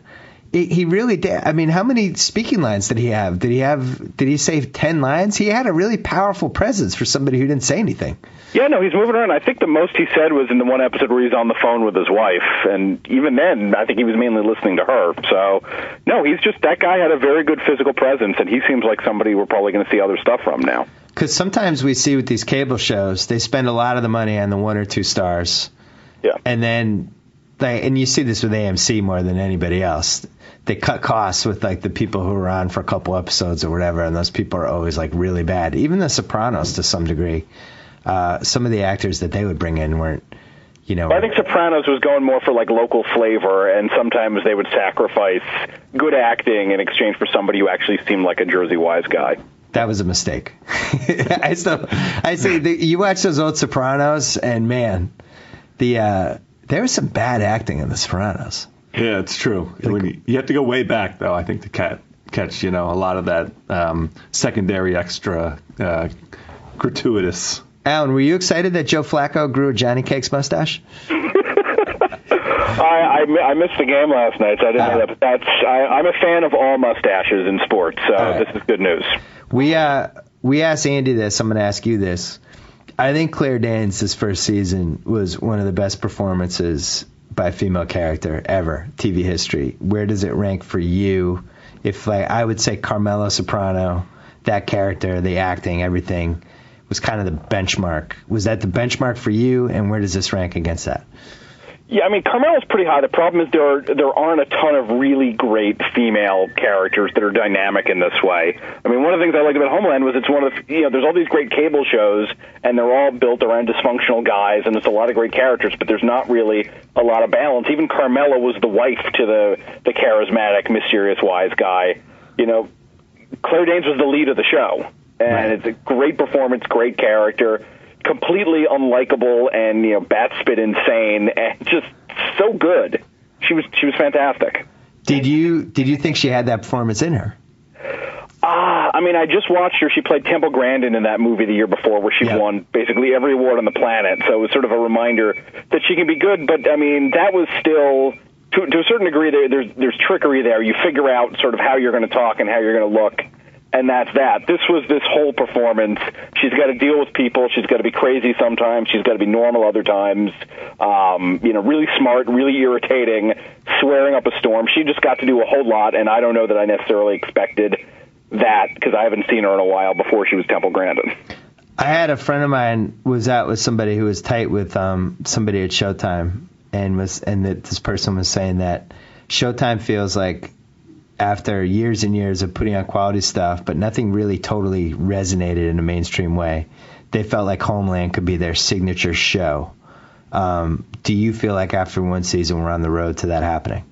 He really did. I mean, how many speaking lines did he have? Did he say 10 lines? He had a really powerful presence for somebody who didn't say anything. Yeah, no, he's moving around. I think the most he said was in the one episode where he's on the phone with his wife, and even then, I think he was mainly listening to her. So, no, that guy had a very good physical presence, and he seems like somebody we're probably going to see other stuff from now. Because sometimes we see with these cable shows, they spend a lot of the money on the 1 or 2 stars. Yeah. And then, and you see this with AMC more than anybody else. They cut costs with like the people who are on for a couple episodes or whatever, and those people are always like really bad. Even The Sopranos to some degree. Some of the actors that they would bring in weren't, I think Sopranos was going more for like local flavor, and sometimes they would sacrifice good acting in exchange for somebody who actually seemed like a Jersey wise guy. That was a mistake. I say you watch those old Sopranos, and man, there was some bad acting in The Sopranos. Yeah, it's true. You have to go way back, though, I think, to catch a lot of that secondary extra gratuitous. Alan, were you excited that Joe Flacco grew a Johnny Cakes mustache? I missed the game last night, so I didn't know that. But I'm a fan of all mustaches in sports, so This is good news. We asked Andy this. I'm going to ask you this. I think Claire Danes this first season was one of the best performances by a female character ever, TV history. Where does it rank for you? If I would say Carmela Soprano, that character, the acting, everything was kind of the benchmark. Was that the benchmark for you, and where does this rank against that? Yeah, I mean, Carmela's pretty high. The problem is there aren't a ton of really great female characters that are dynamic in this way. I mean, one of the things I liked about Homeland was it's one of the, there's all these great cable shows, and they're all built around dysfunctional guys, and there's a lot of great characters, but there's not really a lot of balance. Even Carmela was the wife to the charismatic, mysterious, wise guy. Claire Danes was the lead of the show, and It's a great performance, great character. Completely unlikable and bat spit insane and just so good. She was fantastic. Did you think she had that performance in her? I mean, I just watched her. She played Temple Grandin in that movie the year before, where she won basically every award on the planet. So it was sort of a reminder that she can be good. But I mean, that was still to a certain degree. There's trickery there. You figure out sort of how you're going to talk and how you're going to look. And that's that. This was this whole performance. She's got to deal with people. She's got to be crazy sometimes. She's got to be normal other times. Really smart, really irritating, swearing up a storm. She just got to do a whole lot, and I don't know that I necessarily expected that because I haven't seen her in a while before she was Temple Grandin. I had a friend of mine was out with somebody who was tight with somebody at Showtime, and this person was saying that Showtime feels like after years and years of putting out quality stuff, but nothing really totally resonated in a mainstream way, they felt like Homeland could be their signature show. Do you feel like after one season we're on the road to that happening?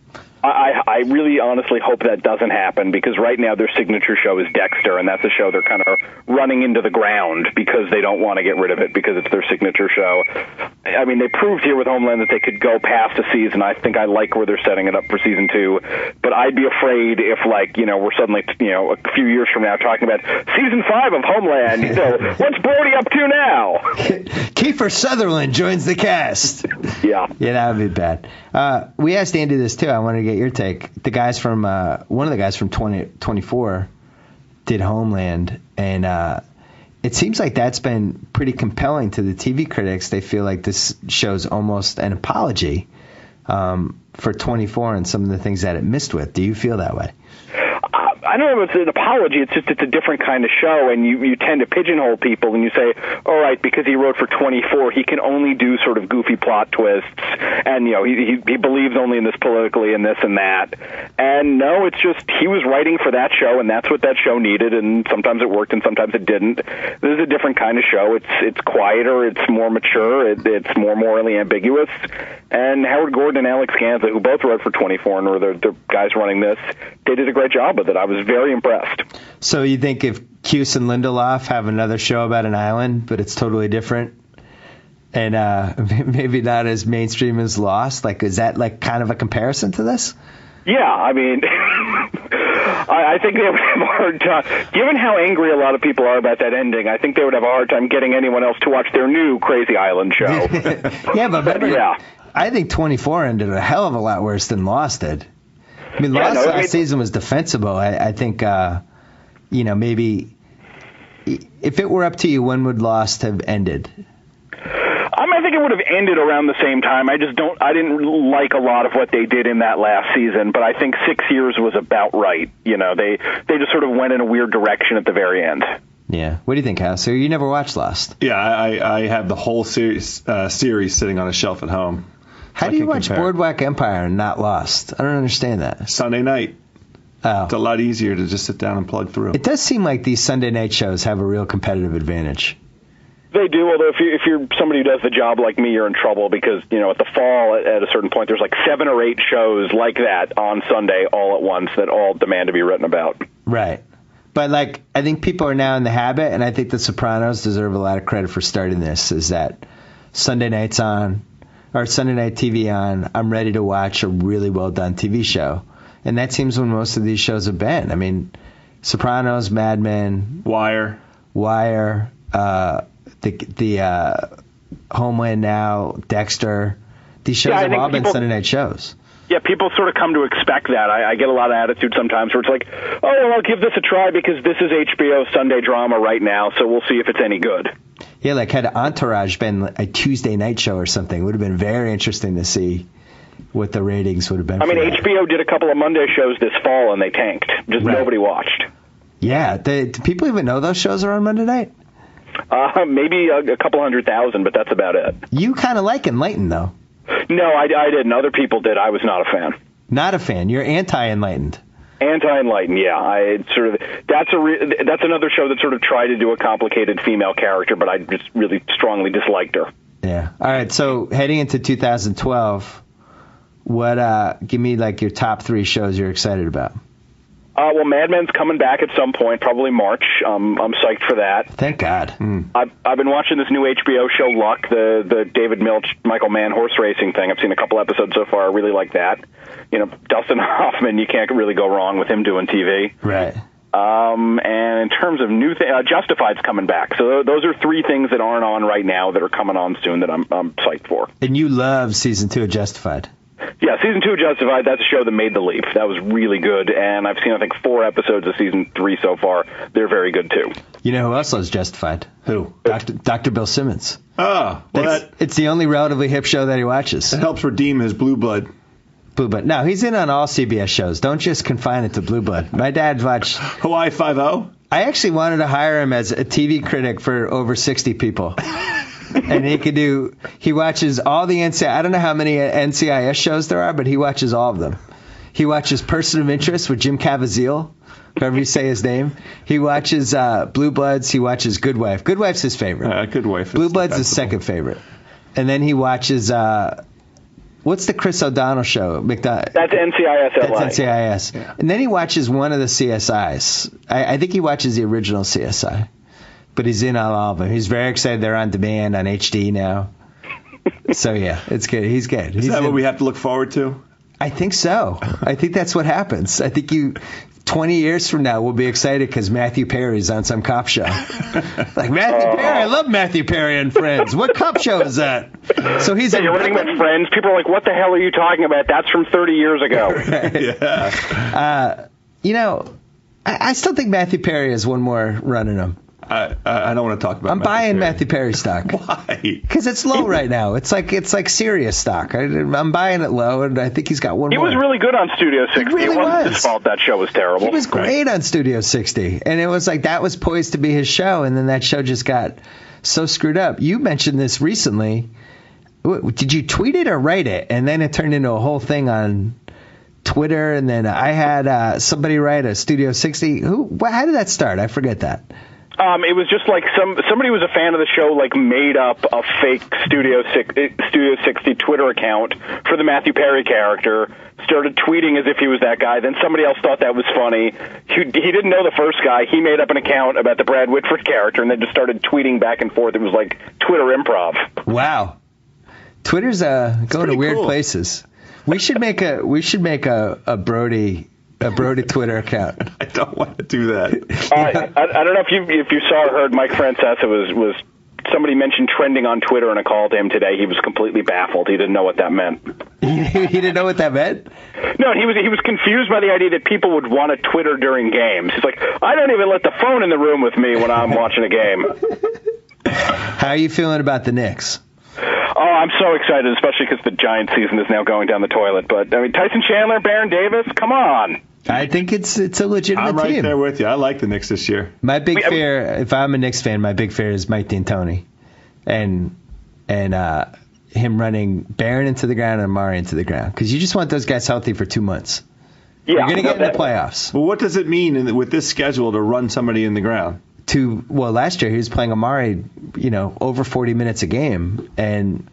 I really honestly hope that doesn't happen because right now their signature show is Dexter, and that's a show they're kind of running into the ground because they don't want to get rid of it because it's their signature show. I mean, they proved here with Homeland that they could go past a season. I think I like where they're setting it up for season 2, but I'd be afraid if, we're suddenly, a few years from now talking about season 5 of Homeland. What's Brody up to now? Kiefer Sutherland joins the cast. Yeah, that would be bad. We asked Andy this too. I wanted to get your take. The guys from one of the guys from 2024 did Homeland, and it seems like that's been pretty compelling to the TV critics. They feel like this show's almost an apology for 24 and some of the things that it missed with. Do you feel that way? I don't know if it's an apology. It's just it's a different kind of show, and you tend to pigeonhole people, and you say, all right, because he wrote for 24, he can only do sort of goofy plot twists, and he believes only in this politically and this and that. And no, it's just he was writing for that show, and that's what that show needed, and sometimes it worked and sometimes it didn't. This is a different kind of show. It's quieter, it's more mature, it's more morally ambiguous. And Howard Gordon and Alex Ganza, who both wrote for 24 and were the guys running this, they did a great job with it. I was very impressed. So you think if Cuse and Lindelof have another show about an island, but it's totally different, and maybe not as mainstream as Lost, is that kind of a comparison to this? Yeah, I mean, I think they would have a hard time, given how angry a lot of people are about that ending, I think they would have a hard time getting anyone else to watch their new Crazy Island show. Yeah, but remember, I think 24 ended a hell of a lot worse than Lost did. I mean, Lost last season was defensible. I think, maybe if it were up to you, when would Lost have ended? I think it would have ended around the same time. I didn't like a lot of what they did in that last season, but I think 6 years was about right. They just sort of went in a weird direction at the very end. Yeah. What do you think, House? So you never watched Lost? Yeah, I have the whole series sitting on a shelf at home. How do you watch Boardwalk Empire and not Lost? I don't understand that. Sunday night. Oh. It's a lot easier to just sit down and plug through. It does seem like these Sunday night shows have a real competitive advantage. They do, although if you're somebody who does the job like me, you're in trouble because, at the fall, at a certain point, there's like 7 or 8 shows like that on Sunday all at once that all demand to be written about. Right. But, I think people are now in the habit, and I think The Sopranos deserve a lot of credit for starting this, is that Sunday night's on, or Sunday night TV on, I'm ready to watch a really well-done TV show. And that seems when most of these shows have been. I mean, Sopranos, Mad Men, Wire, the Homeland now, Dexter. These shows have all been Sunday night shows. Yeah, people sort of come to expect that. I get a lot of attitude sometimes where it's like, oh, well, I'll give this a try because this is HBO Sunday drama right now, so we'll see if it's any good. Yeah, had Entourage been a Tuesday night show or something, it would have been very interesting to see what the ratings would have been. I mean, HBO did a couple of Monday shows this fall, and they tanked. Just nobody watched. Yeah. Do people even know those shows are on Monday night? Maybe a couple 100,000, but that's about it. You kind of like Enlightened, though. No, I didn't. Other people did. I was not a fan. Not a fan. You're anti-Enlightened. Anti-Enlightened, yeah. That's another show that sort of tried to do a complicated female character, but I just really strongly disliked her. Yeah. All right. So heading into 2012, give me your top 3 shows you're excited about. Well, Mad Men's coming back at some point, probably March. I'm psyched for that. Thank God. I've been watching this new HBO show, Luck, the David Milch, Michael Mann horse racing thing. I've seen a couple episodes so far. I really like that. Dustin Hoffman, you can't really go wrong with him doing TV. Right. And in terms of new things, Justified's coming back. So those are 3 things that aren't on right now that are coming on soon that I'm psyched for. And you love season 2 of Justified. Yeah, season 2 of Justified, that's a show that made the leap. That was really good, and I've seen, I think, 4 episodes of season 3 so far. They're very good, too. You know who else loves Justified? Who? Dr. Bill Simmons. Oh, well, it's the only relatively hip show that he watches. It helps redeem his Blue Blood. Blue Blood. No, he's in on all CBS shows. Don't just confine it to Blue Blood. My dad watched Hawaii Five-0. I actually wanted to hire him as a TV critic for over 60 people. And he watches all the NCIS. I don't know how many NCIS shows there are, but he watches all of them. He watches Person of Interest with Jim Caviezel, however you say his name. He watches Blue Bloods. He watches Good Wife. Good Wife's his favorite. Good Wife. Blue Bloods is second favorite. And then he watches, what's the Chris O'Donnell show? That's NCIS LA. That's NCIS. Yeah. And then he watches one of the CSIs. I think he watches the original CSI. But he's in on all of them. He's very excited they're on demand on HD now. So, yeah, it's good. He's good. Is that what we have to look forward to? I think so. I think that's what happens. I think 20 years from now, we'll be excited because Matthew Perry's on some cop show. Matthew Perry, I love Matthew Perry and Friends. What cop show is that? So he's you're running with Friends. People are like, what the hell are you talking about? That's from 30 years ago. Yeah. I still think Matthew Perry has one more run in him. I don't want to talk about. I'm buying Matthew Perry stock. Why? Because it's low right now. It's like serious stock. I'm buying it low, and I think he's got one more. He was really good on Studio 60. It really wasn't his fault that show was terrible. He was great on Studio 60, and it was that was poised to be his show, and then that show just got so screwed up. You mentioned this recently. Did you tweet it or write it? And then it turned into a whole thing on Twitter, and then I had somebody write a Studio 60. How did that start? I forget that. It was just like somebody was a fan of the show, made up a fake Studio 60 Twitter account for the Matthew Perry character, started tweeting as if he was that guy. Then somebody else thought that was funny. He didn't know the first guy. He made up an account about the Brad Whitford character and then just started tweeting back and forth. It was like Twitter improv. Wow. Twitter's going to weird places. We should make a Brody Twitter account. I don't want to do that. I don't know if you saw or heard Mike Francesa was somebody mentioned trending on Twitter in a call to him today, he was completely baffled. He didn't know what that meant. He didn't know what that meant? No, he was confused by the idea that people would want to Twitter during games. He's like, I don't even let the phone in the room with me when I'm watching a game. How are you feeling about the Knicks? Oh, I'm so excited, especially because the Giants season is now going down the toilet. But, I mean, Tyson Chandler, Baron Davis, come on. I think it's a legitimate team. I'm right there with you. I like the Knicks this year. My big fear, if I'm a Knicks fan, my big fear is Mike D'Antoni and him running Baron into the ground and Amari into the ground. Because you just want those guys healthy for 2 months. Yeah, You're going to get in the playoffs. Well, what does it mean with this schedule to run somebody in the ground? Last year he was playing Amari, over 40 minutes a game, and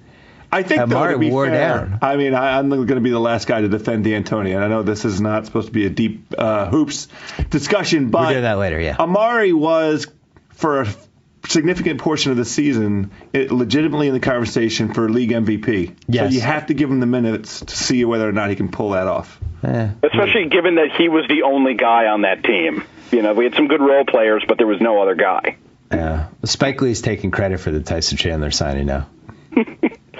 I think Amari though, to be wore fair, down. I mean, I'm going to be the last guy to defend D'Antoni, and I know this is not supposed to be a deep hoops discussion, but we'll do that later. Yeah, Amari was for a significant portion of the season legitimately in the conversation for league MVP. Yes. So you have to give him the minutes to see whether or not he can pull that off. Especially given that he was the only guy on that team. We had some good role players, but there was no other guy. Yeah, Spike Lee's taking credit for the Tyson Chandler signing now.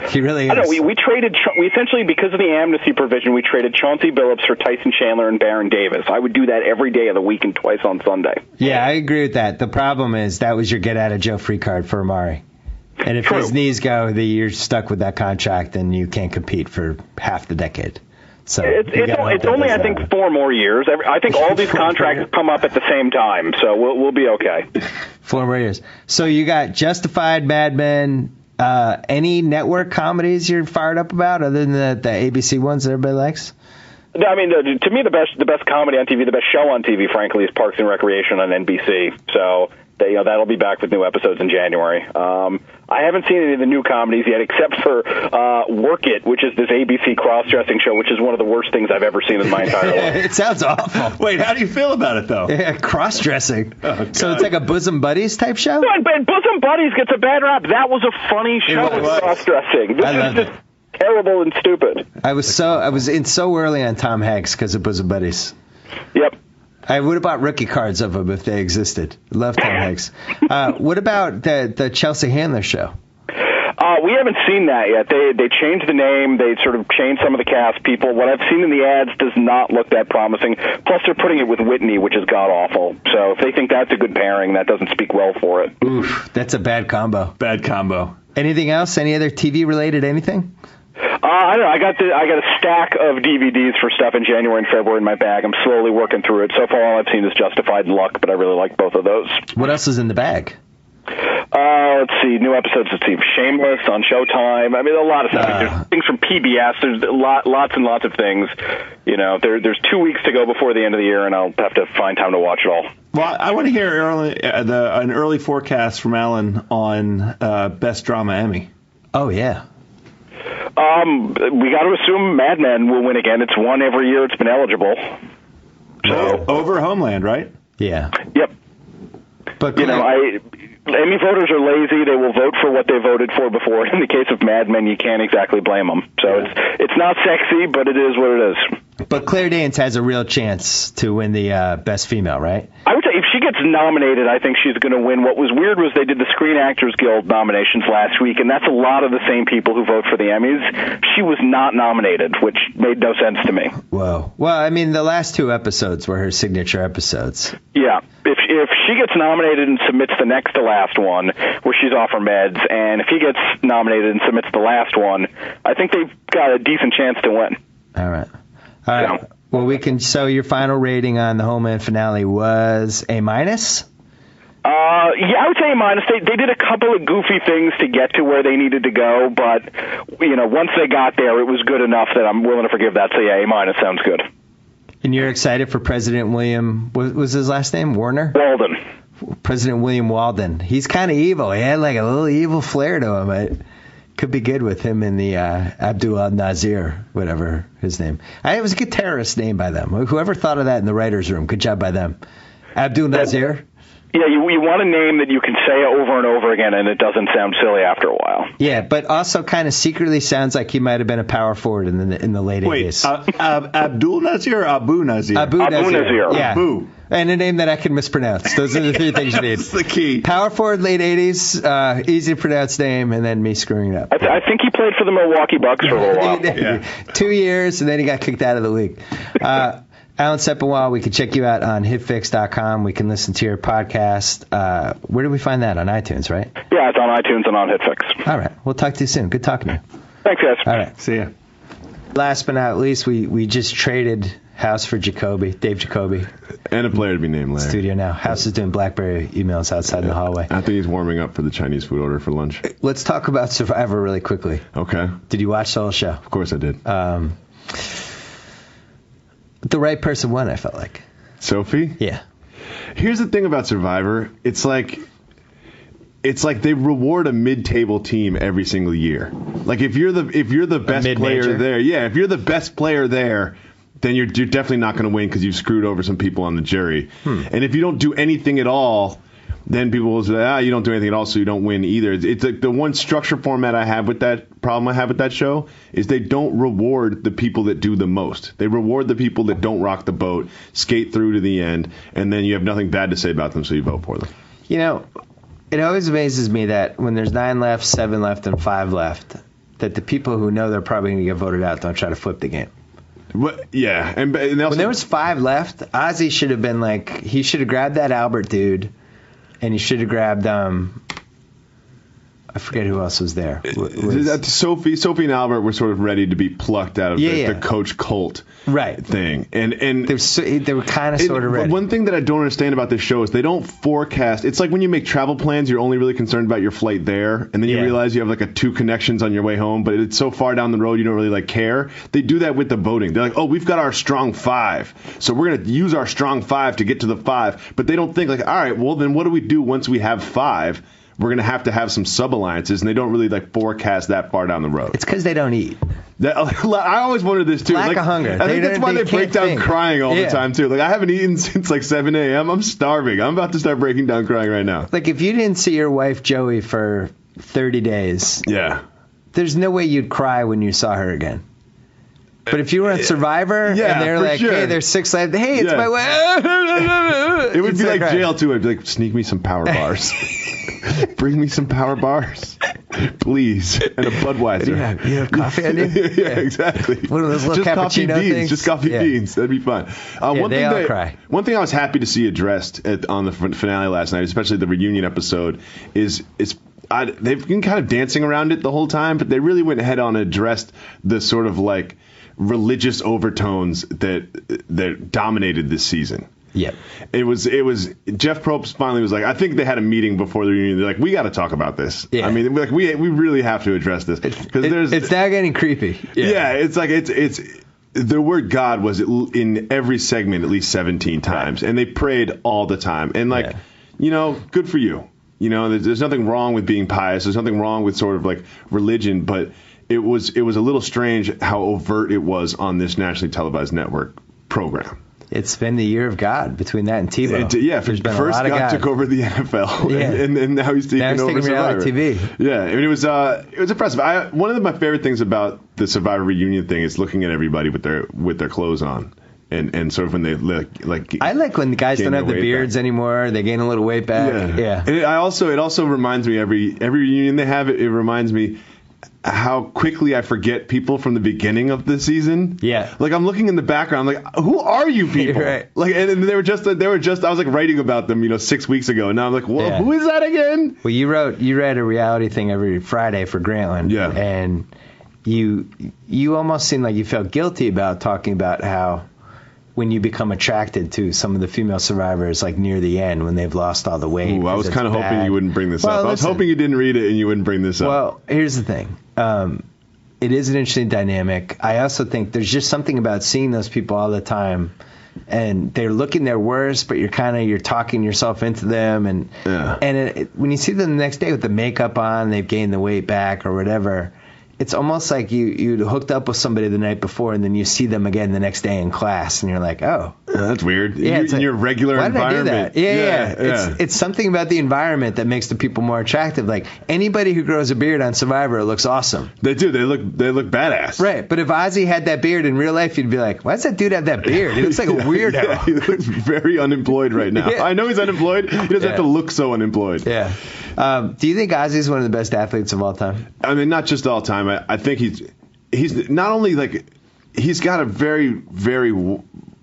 He really is. I know, we essentially, because of the amnesty provision, we traded Chauncey Billups for Tyson Chandler and Baron Davis. I would do that every day of the week and twice on Sunday. Yeah, I agree with that. The problem is that was your get-out-of-jail-free card for Amari. And if his knees go, you're stuck with that contract and you can't compete for half the decade. So it's only, I think, 4 more years. I think all these contracts come up at the same time, so we'll be okay. 4 more years. So you got Justified, Mad Men. Any network comedies you're fired up about other than the ABC ones that everybody likes? I mean, to me, the best comedy on TV, the best show on TV, frankly, is Parks and Recreation on NBC. So that'll be back with new episodes in January. I haven't seen any of the new comedies yet, except for Work It, which is this ABC cross-dressing show, which is one of the worst things I've ever seen in my entire life. It sounds awful. Wait, how do you feel about it, though? Yeah, cross-dressing. Oh, so it's like a Bosom Buddies type show? No, but Bosom Buddies gets a bad rap. That was a funny show with cross-dressing. This is just terrible and stupid. I was in so early on Tom Hanks because of Bosom Buddies. Yep. I would have bought rookie cards of them if they existed. Love Tom Hanks. What about the Chelsea Handler show? We haven't seen that yet. They changed the name. They sort of changed some of the cast people. What I've seen in the ads does not look that promising. Plus, they're putting it with Whitney, which is god-awful. So if they think that's a good pairing, that doesn't speak well for it. Oof, that's a bad combo. Bad combo. Anything else? Any other TV-related anything? I don't know. I got a stack of DVDs for stuff in January and February in my bag. I'm slowly working through it. So far, all I've seen is Justified and Luck, but I really like both of those. What else is in the bag? Let's see. New episodes. Let's see. Shameless on Showtime. I mean, a lot of stuff. There's things from PBS. There's lots and lots of things. There's 2 weeks to go before the end of the year, and I'll have to find time to watch it all. Well, I want to hear an early forecast from Alan on Best Drama Emmy. Oh, yeah. We got to assume Mad Men will win again. It's won every year it's been eligible. So over Homeland, right? Yeah. Yep. But Emmy voters are lazy. They will vote for what they voted for before. In the case of Mad Men, you can't exactly blame them. So it's not sexy, but it is what it is. But Claire Danes has a real chance to win the Best Female, right? I would say if she gets nominated, I think she's going to win. What was weird was they did the Screen Actors Guild nominations last week, and that's a lot of the same people who vote for the Emmys. She was not nominated, which made no sense to me. Whoa. Well, I mean, the last 2 episodes were her signature episodes. Yeah. If she gets nominated and submits the next to last one, where she's off her meds, and if he gets nominated and submits the last one, I think they've got a decent chance to win. All right. Well, so your final rating on the Homeland finale was A-? Yeah, I would say A-. They did a couple of goofy things to get to where they needed to go, but once they got there, it was good enough that I'm willing to forgive that. So yeah, A- sounds good. And you're excited for President William? What was his last name? Warner? Walden. President William Walden. He's kind of evil. He had like a little evil flair to him. It could be good with him and the Abdul al-Nazir, whatever his name. It was a good terrorist name by them. Whoever thought of that in the writer's room, good job by them. Abdul Nazir. Yeah, you want a name that you can say over and over again, and it doesn't sound silly after a while. Yeah, but also kind of secretly sounds like he might have been a power forward in the late 80s. Abdul Nazir or Abu Nazir? Abu Nazir. Yeah. Abu. And a name that I can mispronounce. Those are the three things you need. That's the key. Power forward, late 80s, easy to pronounce name, and then me screwing it up. I think he played for the Milwaukee Bucks for a little while. Yeah. 2 years, and then he got kicked out of the league. Alan Sepinwall, we can check you out on hitfix.com. We can listen to your podcast. Where do we find that? On iTunes, right? Yeah, it's on iTunes and on HitFix. All right. We'll talk to you soon. Good talking to you. Thanks, guys. All right. See ya. Last but not least, we just traded House for Jacoby, Dave Jacoby. And a player to be named later. Studio now. House is doing BlackBerry emails outside in the hallway. I think he's warming up for the Chinese food order for lunch. Let's talk about Survivor really quickly. Okay. Did you watch the whole show? Of course I did. The right person won, I felt like. Sophie? Yeah. Here's the thing about Survivor. It's like they reward a mid-table team every single year. Like if you're the best player there, if you're the best player there, then you're definitely not going to win because you've screwed over some people on the jury. And if you don't do anything at all, then people will say, you don't do anything at all, so you don't win either. It's like the one structure format I have with that show is they don't reward the people that do the most. They reward the people that don't rock the boat, skate through to the end, and then you have nothing bad to say about them, so you vote for them. You know, it always amazes me that when there's 9 left, 7 left, and 5 left, that the people who know they're probably going to get voted out don't try to flip the game. Yeah. And also, when there was 5 left, Ozzy should have been like, he should have grabbed that Albert dude, and he should have grabbed, I forget who else was there. Sophie and Albert were sort of ready to be plucked out of the Coach Colt thing. And they were kind of sort of ready. One thing that I don't understand about this show is they don't forecast. It's like when you make travel plans, you're only really concerned about your flight there, and then you realize you have like 2 connections on your way home, but it's so far down the road you don't really care. They do that with the voting. They're like, we've got our strong 5, so we're going to use our strong 5 to get to the 5. But they don't think like, all right, well then what do we do once we have 5? We're going to have some sub-alliances, and they don't really forecast that far down the road. It's because they don't eat. I always wondered this, too. Lack of hunger. I think that's why they break down crying all the time, too. I haven't eaten since 7 a.m. I'm starving. I'm about to start breaking down crying right now. If you didn't see your wife, Joey, for 30 days, there's no way you'd cry when you saw her again. But if you were on Survivor and they're like, hey, there's 6 left, hey, it's my wife. It would be like jail, too. I'd be like, sneak me some power bars. Bring me some power bars, please, and a Budweiser. You have coffee on you? Yeah, exactly. One of those little cappuccino things. Just coffee beans. That'd be fun. They all cry. One thing I was happy to see addressed on the finale last night, especially the reunion episode, is they've been kind of dancing around it the whole time, but they really went head on and addressed the sort of religious overtones that dominated this season. Yep. It was Jeff Probst finally was like, I think they had a meeting before the reunion. They're like, we got to talk about this. Yeah. I mean, we really have to address this because it's now getting creepy. Yeah. It's like it's the word God was in every segment at least 17 times, and they prayed all the time. And good for you. There's nothing wrong with being pious. There's nothing wrong with sort of religion, but it was a little strange how overt it was on this nationally televised network program. It's been the year of God between that and Tebow. First God took over the NFL, and now he's taking over Survivor. TV. Yeah, I mean it was impressive. One of my favorite things about the Survivor reunion thing is looking at everybody with their clothes on, and sort of when they I like when the guys don't have the beards anymore. They gain a little weight back. Yeah. And it also reminds me every reunion they have. It reminds me how quickly I forget people from the beginning of the season. Yeah. I'm looking in the background, who are you people? Right. And they were just I was writing about them, 6 weeks ago, and now I'm like, who is that again? Well, you read a reality thing every Friday for Greenwald. Yeah. And you almost seemed like you felt guilty about talking about how when you become attracted to some of the female survivors, near the end when they've lost all the weight. Ooh, I was kind of hoping you wouldn't bring this up. I was hoping you didn't read it and you wouldn't bring this up. Well, here's the thing. It is an interesting dynamic. I also think there's just something about seeing those people all the time, and they're looking their worst, but you're talking yourself into them, and when you see them the next day with the makeup on, they've gained the weight back or whatever. it's almost like you hooked up with somebody the night before, and then you see them again the next day in class, and you're like, oh, that's weird. Yeah, in your regular why environment. Did I do that? Yeah. It's something about the environment that makes the people more attractive. Like anybody who grows a beard on Survivor looks awesome. They do. They look badass. Right. But if Ozzy had that beard in real life, you'd be like, why does that dude have that beard? He looks like a weirdo. Yeah, he looks very unemployed right now. Yeah. I know he's unemployed. He doesn't have to look so unemployed. Yeah. Do you think Ozzy's one of the best athletes of all time? I mean, not just all time. I think he's not only like he's got a very, very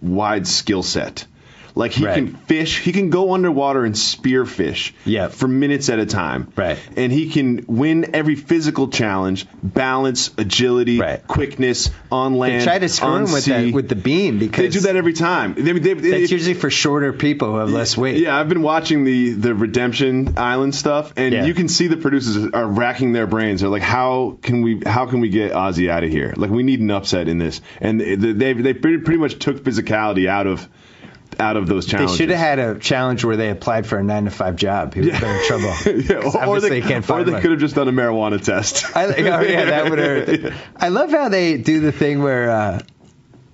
wide skill set. Like he can fish, he can go underwater and spear fish for minutes at a time. Right. And he can win every physical challenge, balance, agility, quickness on land. They try to screw him with the beam because they do that every time. That's usually for shorter people who have less weight. Yeah, I've been watching the Redemption Island stuff, and you can see the producers are racking their brains. They're like, how can we get Ozzy out of here? Like we need an upset in this, and they pretty much took physicality out of those challenges. They should have had a challenge where they applied for a 9-to-5 job. He would have been in trouble. Or they could have just done a marijuana test. That would hurt. I love how they do the thing where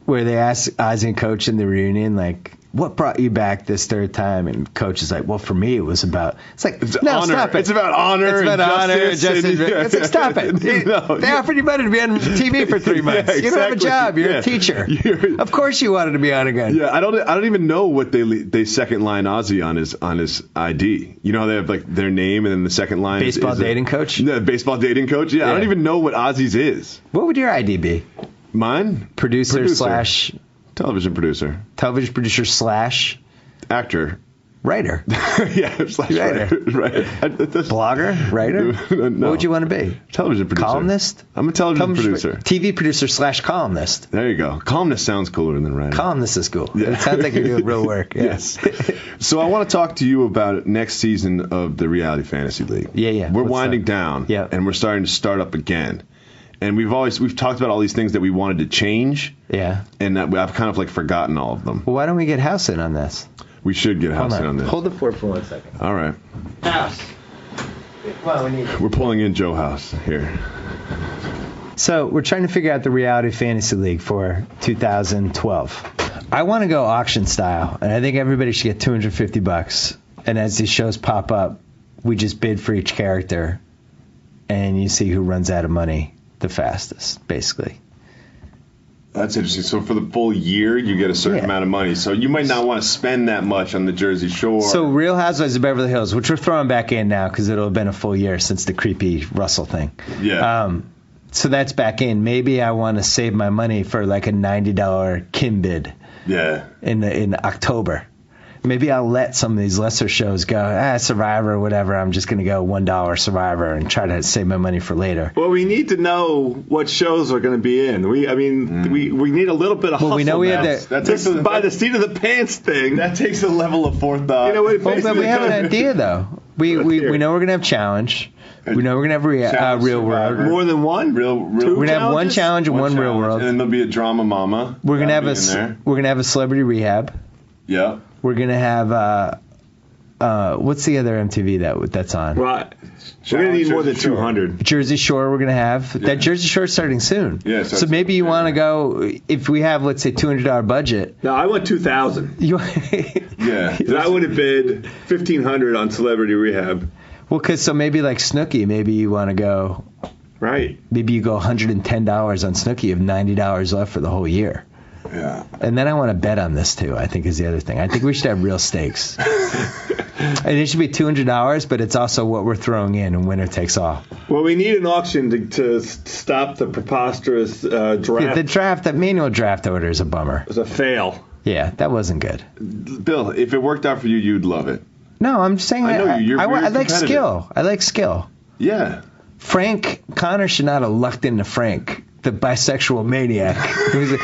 they ask Ozzy and Coach in the reunion, like, what brought you back this third time? And Coach is like, well, for me, it was about... It's like, no, stop it. It's about honor and justice. It's like, stop it. They offered you money to be on TV for 3 months. Yeah, exactly. You don't have a job. You're a teacher. Of course you wanted to be on again. Yeah, I don't even know what they second line Ozzy on his ID. You know how they have like their name and then the second line Baseball dating coach? No, baseball dating coach. Yeah, I don't even know what Ozzy's is. What would your ID be? Mine? Producer. / television producer. Television producer / actor. Writer. Yeah, / writer. Blogger? Writer? No. What would you want to be? Television producer. Columnist? I'm a television producer. TV producer / columnist. There you go. Columnist sounds cooler than writer. Columnist is cool. Yeah. It sounds like you're doing real work. Yeah. Yes. So I want to talk to you about next season of the Reality Fantasy League. Yeah. We're winding down. Yeah. And we're starting to start up again. And we've talked about all these things that we wanted to change. Yeah. And I've kind of like forgotten all of them. Well, why don't we get House in on this? We should get House in on this. Hold the fort for 1 second. All right. House. Well, we're pulling in Joe House here. So we're trying to figure out the Reality Fantasy League for 2012. I want to go auction style, and I think everybody should get $250. And as these shows pop up, we just bid for each character, and you see who runs out of money the fastest, basically. That's interesting. So for the full year, you get a certain amount of money. So you might not want to spend that much on the Jersey Shore. So Real Housewives of Beverly Hills, which we're throwing back in now because it'll have been a full year since the creepy Russell thing. Yeah. So that's back in. Maybe I want to save my money for like a $90 Kim bid. Yeah. In October. Maybe I'll let some of these lesser shows go. Survivor or whatever. I'm just going to go $1 Survivor and try to save my money for later. Well, we need to know what shows are going to be in. We need a little bit of hustle. We know we have by the seat of the pants thing. That takes a level of forethought. You know, but we have an idea though. We know we're going to have challenge. We know we're going to have real world. More than one? We're going to have one challenge and one real world. And then there'll be a drama mama. We're going to have a celebrity rehab. Yeah. We're going to have what's the other MTV that's on? Right. We're going to need more than 200. Jersey Shore we're going to have. That Jersey Shore starting soon. Yeah, so maybe you want to go, if we have, let's say, $200 budget. No, I want 2,000. Yeah. I would have bid 1,500 on Celebrity Rehab. Well, so maybe like Snooki, maybe you want to go. Right. Maybe you go $110 on Snooki, you have $90 left for the whole year. Yeah. And then I want to bet on this too, I think is the other thing. I think we should have real stakes. And it should be $200, but it's also what we're throwing in, and winner takes all. Well, we need an auction to stop the preposterous draft. Yeah, the manual draft order is a bummer. It was a fail. Yeah, that wasn't good. Bill, if it worked out for you, you'd love it. No, I'm just saying I like skill. I like skill. Yeah. Frank Connor should not have lucked into Frank, the bisexual maniac. He was a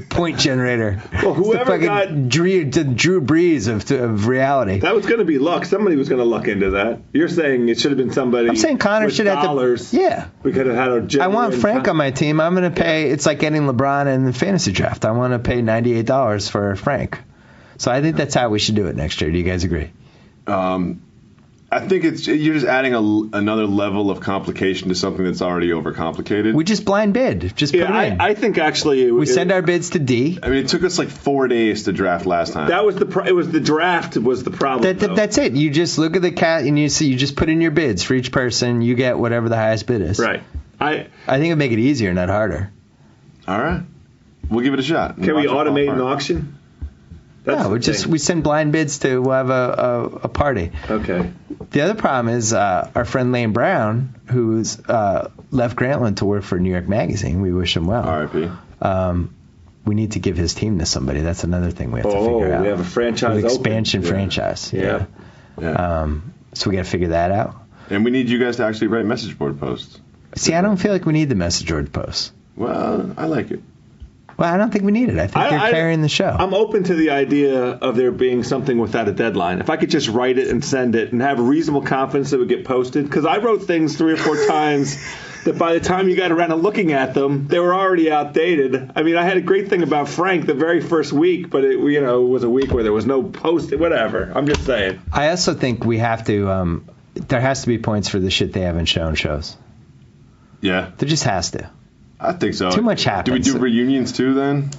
point generator. Well, whoever got Drew Brees of reality. That was going to be luck. Somebody was going to luck into that. You're saying it should have been somebody. I'm saying Connor should have dollars. Yeah. We could have had a genuine. I want Frank on my team. I'm going to pay. It's like getting LeBron in the fantasy draft. I want to pay $98 for Frank. So I think that's how we should do it next year. Do you guys agree? I think you're just adding another level of complication to something that's already overcomplicated. We just blind bid. Just put it in. I think actually we send our bids to D. I mean, it took us like 4 days to draft last time. That was it was the draft was the problem. That's it. You just look at the cat and you just put in your bids for each person. You get whatever the highest bid is. Right. I think it'd make it easier, not harder. All right. We'll give it a shot. Can we automate an auction? We send blind bids to have a party. Okay. The other problem is our friend Lane Brown, who's left Grantland to work for New York Magazine. We wish him well. R.I.P. We need to give his team to somebody. That's another thing we have to figure out. We have a franchise expansion franchise. Yeah. So we got to figure that out. And we need you guys to actually write message board posts. See, I don't feel like we need the message board posts. Well, I like it. Well, I don't think we need it. I think you're carrying the show. I'm open to the idea of there being something without a deadline. If I could just write it and send it and have reasonable confidence it would get posted. Because I wrote things 3 or 4 times that by the time you got around to looking at them, they were already outdated. I mean, I had a great thing about Frank the very first week, but it was a week where there was no post, whatever. I'm just saying. I also think we have to, there has to be points for the shit they haven't shown shows. Yeah. There just has to. I think so. Too much happens. Do we do reunions too then?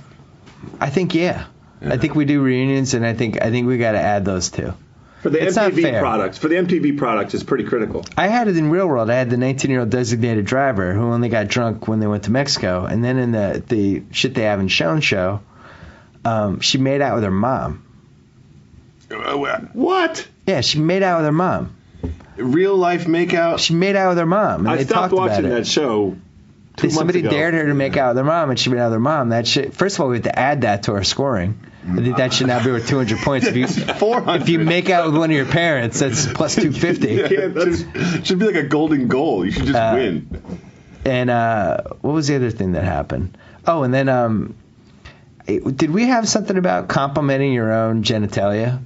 I think yeah. I think we do reunions, and I think we got to add those too. For the MTV products, it's pretty critical. I had it in Real World. I had the 19-year-old designated driver who only got drunk when they went to Mexico, and then in the shit they haven't shown show, she made out with her mom. What? Yeah, she made out with her mom. Real life makeout. She made out with her mom. And I stopped watching that show. Somebody dared her to make out with her mom, and she made out with her mom. That shit. First of all, we have to add that to our scoring. I think that should now be worth 200 points. If you make out with one of your parents, that's plus 250. Yeah, should be like a golden goal. You should just win. And what was the other thing that happened? Oh, and then did we have something about complimenting your own genitalia?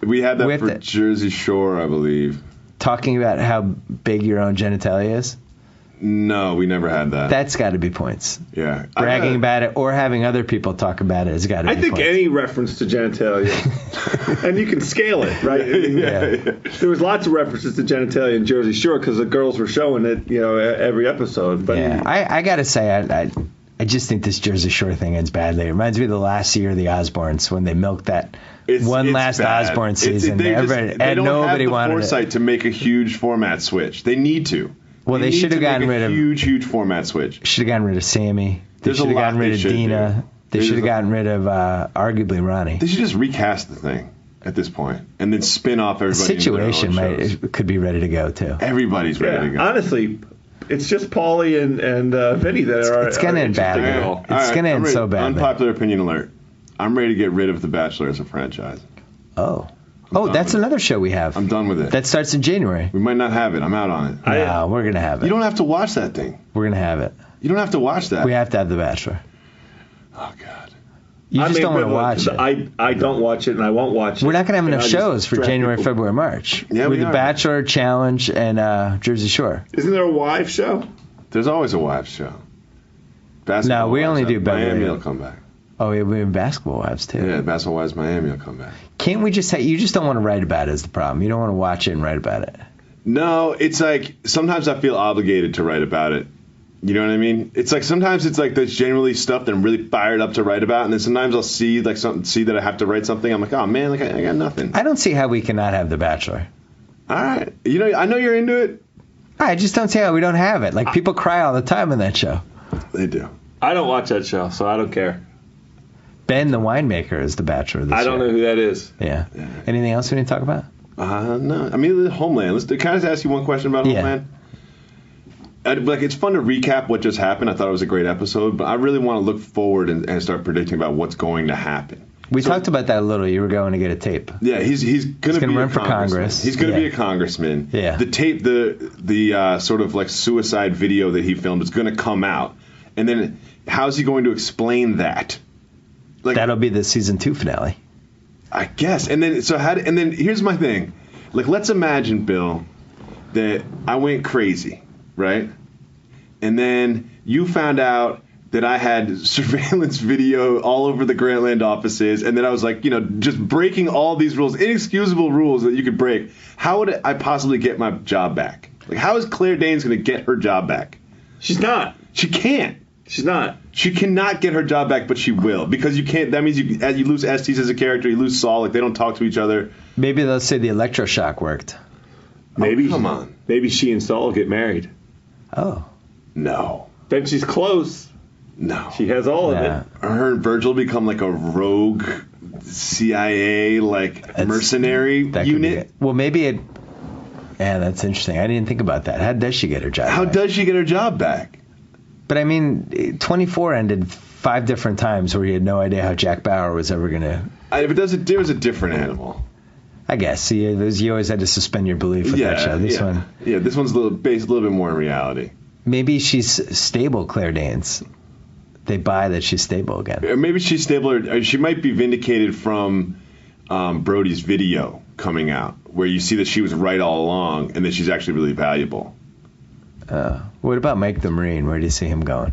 We had that for Jersey Shore, I believe. Talking about how big your own genitalia is? No, we never had that. That's got to be points. Yeah. Bragging about it or having other people talk about it has got to be points. I think any reference to genitalia, and you can scale it, right? Yeah. There was lots of references to genitalia in Jersey Shore because the girls were showing it, every episode. But yeah, I got to say, I just think this Jersey Shore thing ends badly. It reminds me of the last year of the Osbournes when they milked that last bad. Osbourne season. They don't have the wanted foresight to make a huge format switch. They need to. Well, they should have gotten rid of huge format switch. Should have gotten rid of Sammy. They should have gotten rid of Dina. They should have gotten rid of arguably Ronnie. They should just recast the thing at this point and then spin off everybody. The situation could be ready to go too. Everybody's ready to go. Honestly, it's just Paulie and Vinny that are. It's going to end badly. It's going to end so badly. Unpopular opinion alert. I'm ready to get rid of The Bachelor as a franchise. That's another show we have. I'm done with it. That starts in January. We might not have it. I'm out on it. No, we're going to have it. You don't have to watch that thing. We're going to have it. You don't have to watch that. We have to have The Bachelor. Oh, God. You just don't want to watch it. I don't watch it, and I won't watch it. We're not going to have enough shows for January, February, March. Yeah, with The Bachelor, Challenge, and Jersey Shore. Isn't there a wives show? There's always a wives show. No, we only do Miami will come back. Oh, yeah, we have Basketball Wives, too. Yeah, Basketball Wives Miami will come back. Can't we just say, you just don't want to write about it is the problem. You don't want to watch it and write about it. No, it's like, sometimes I feel obligated to write about it. You know what I mean? It's like, sometimes it's like there's generally stuff that I'm really fired up to write about, and then sometimes I'll see that I have to write something. I'm like, oh, man, like I got nothing. I don't see how we cannot have The Bachelor. All right. I know you're into it. I just don't see how we don't have it. Like, people cry all the time on that show. They do. I don't watch that show, so I don't care. Ben, the winemaker, is the Bachelor this year. I don't know who that is. Yeah. Anything else we need to talk about? No. I mean, Homeland. Can I just ask you one question about Homeland? It's fun to recap what just happened. I thought it was a great episode, but I really want to look forward and start predicting about what's going to happen. We talked about that a little. You were going to get a tape. Yeah, he's going to run for Congress. He's going to be a congressman. Yeah. The tape, the sort of like suicide video that he filmed is going to come out, and then how's he going to explain that? Like, that'll be the season 2 finale, I guess. And then here's my thing. Like, let's imagine, Bill, that I went crazy, right? And then you found out that I had surveillance video all over the Grantland offices, and then I was like, just breaking all these rules, inexcusable rules that you could break. How would I possibly get my job back? Like, how is Claire Danes going to get her job back? She's not. She can't. She's not. She cannot get her job back, but she will, because you can't. That means you lose Estes as a character, you lose Saul. Like, they don't talk to each other. Maybe they'll say the electroshock worked. Maybe. Come on. Maybe she and Saul get married. Oh. No. Then she's close. No. She has all of it. Her and Virgil become like a rogue CIA mercenary unit. Well, maybe it. Yeah, that's interesting. I didn't think about that. How does she get her job back? How does she get her job back? But I mean, 24 ended 5 different times where you had no idea how Jack Bauer was ever going to. But there was a different animal. I guess. You always had to suspend your belief with that show. This one. Yeah, this one's a little bit more in reality. Maybe she's stable, Claire Danes. They buy that she's stable again. Or maybe she's stable, or she might be vindicated from Brody's video coming out, where you see that she was right all along and that she's actually really valuable. What about Mike the Marine? Where do you see him going?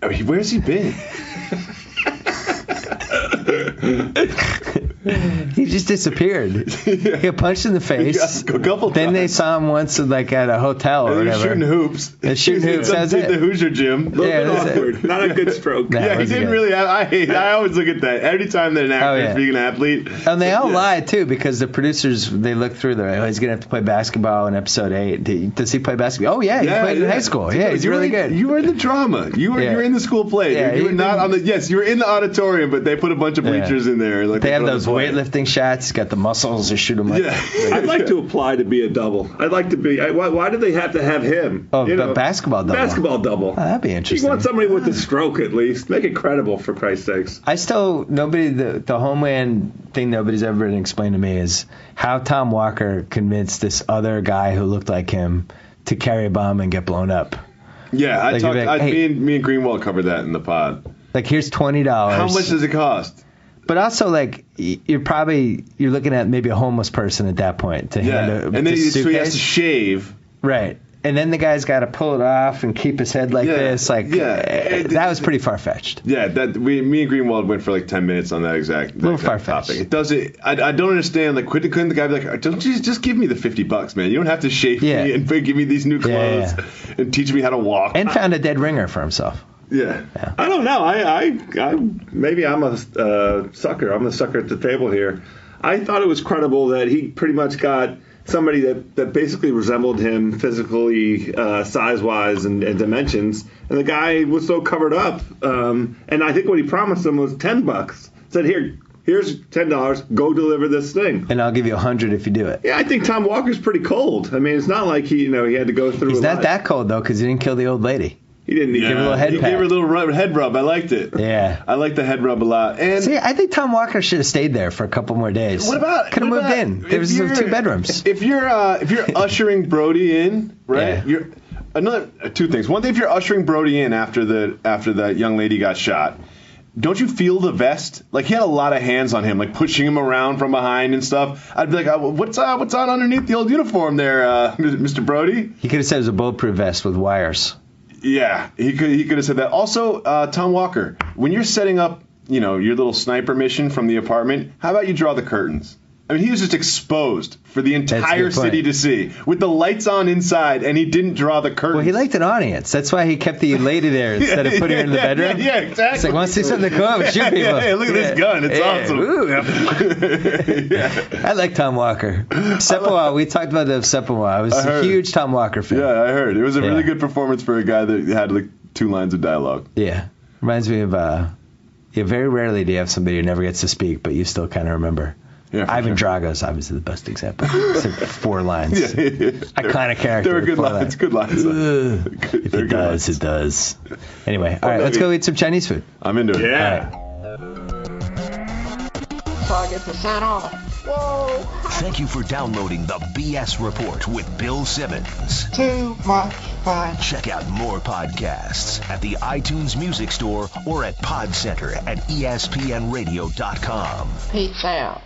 Where's he been? He just disappeared. He got punched in the face. A couple then times. They saw him once at a hotel or whatever. Shooting hoops. Shooting hoops. That's it. The Hoosier gym. A little bit awkward. Not a good stroke. No, he didn't really. I always look at that every time that an actor is being an athlete. And they all lie too, because the producers, they look through there. He's gonna have to play basketball in episode 8. Does he play basketball? Oh yeah, he played in high school. Yeah, he's really good. You were in the drama. You were in the school play. Yeah, you were not on the. Yes, you were in the auditorium, but they put a bunch of bleachers in there. They have those weightlifting shots. He's got the muscles to shoot him up. Yeah. I'd like to apply to be a double. I'd like to be. Why do they have to have him? Oh, the basketball double. Basketball double. Oh, that'd be interesting. You want somebody with a stroke at least. Make it credible, for Christ's sakes. The Homeland thing nobody's ever explained to me is how Tom Walker convinced this other guy who looked like him to carry a bomb and get blown up. Yeah, me and Greenwald covered that in the pod. Like, here's $20. How much does it cost? But also, you're looking at maybe a homeless person at that point to hand a and then suitcase. So he has to shave. Right. And then the guy's got to pull it off and keep his head like this. That was pretty far-fetched. Yeah, me and Greenwald went for like 10 minutes on that exact far-fetched topic. It does it. I don't understand. Like, couldn't the guy be like, don't you just give me the $50, man? You don't have to shave me and give me these new clothes and teach me how to walk. And found a dead ringer for himself. Yeah. I don't know. I maybe I'm a sucker. I'm the sucker at the table here. I thought it was credible that he pretty much got somebody that basically resembled him physically, size-wise, and dimensions. And the guy was so covered up. And I think what he promised him was $10. Said, here's $10. Go deliver this thing. And I'll give you $100 if you do it. Yeah, I think Tom Walker's pretty cold. I mean, it's not like he had to go through. He's not that cold though, because he didn't kill the old lady. He didn't give her a little head pat. He gave her a little head rub. I liked it. Yeah. I like the head rub a lot. And see, I think Tom Walker should have stayed there for a couple more days. Could have moved in. There was 2 bedrooms. If you're ushering Brody in, right? Yeah. You're 2 things. One thing, if you're ushering Brody in after that young lady got shot, don't you feel the vest? Like, he had a lot of hands on him, like pushing him around from behind and stuff. I'd be like, what's on underneath the old uniform there, Mr. Brody? He could have said it was a bulletproof vest with wires. Yeah, he could have said that. Also, Tom Walker, when you're setting up, your little sniper mission from the apartment, how about you draw the curtains? I mean, he was just exposed for the entire city to see, with the lights on inside, and he didn't draw the curtains. Well, he liked an audience. That's why he kept the lady there instead of putting her in the bedroom. Yeah, exactly. It's like, want to see something to come and shoot people. Yeah, look at this gun. It's awesome. I like Tom Walker. Sepinwall, we talked about the Sepinwall. I was a huge Tom Walker fan. Yeah, I heard. It was a really good performance for a guy that had like 2 lines of dialogue. Yeah. Reminds me of, very rarely do you have somebody who never gets to speak, but you still kind of remember. Yeah, Ivan Drago is obviously the best example. It's like 4 lines. Iconic character. They were good lines. Good lines. If it does, it does. Anyway, all right, let's go eat some Chinese food. I'm into it. Yeah. Target % off. Whoa. Thank you for downloading the BS Report with Bill Simmons. Too much fun. Check out more podcasts at the iTunes Music Store or at Pod Center at ESPNradio.com. Peace out.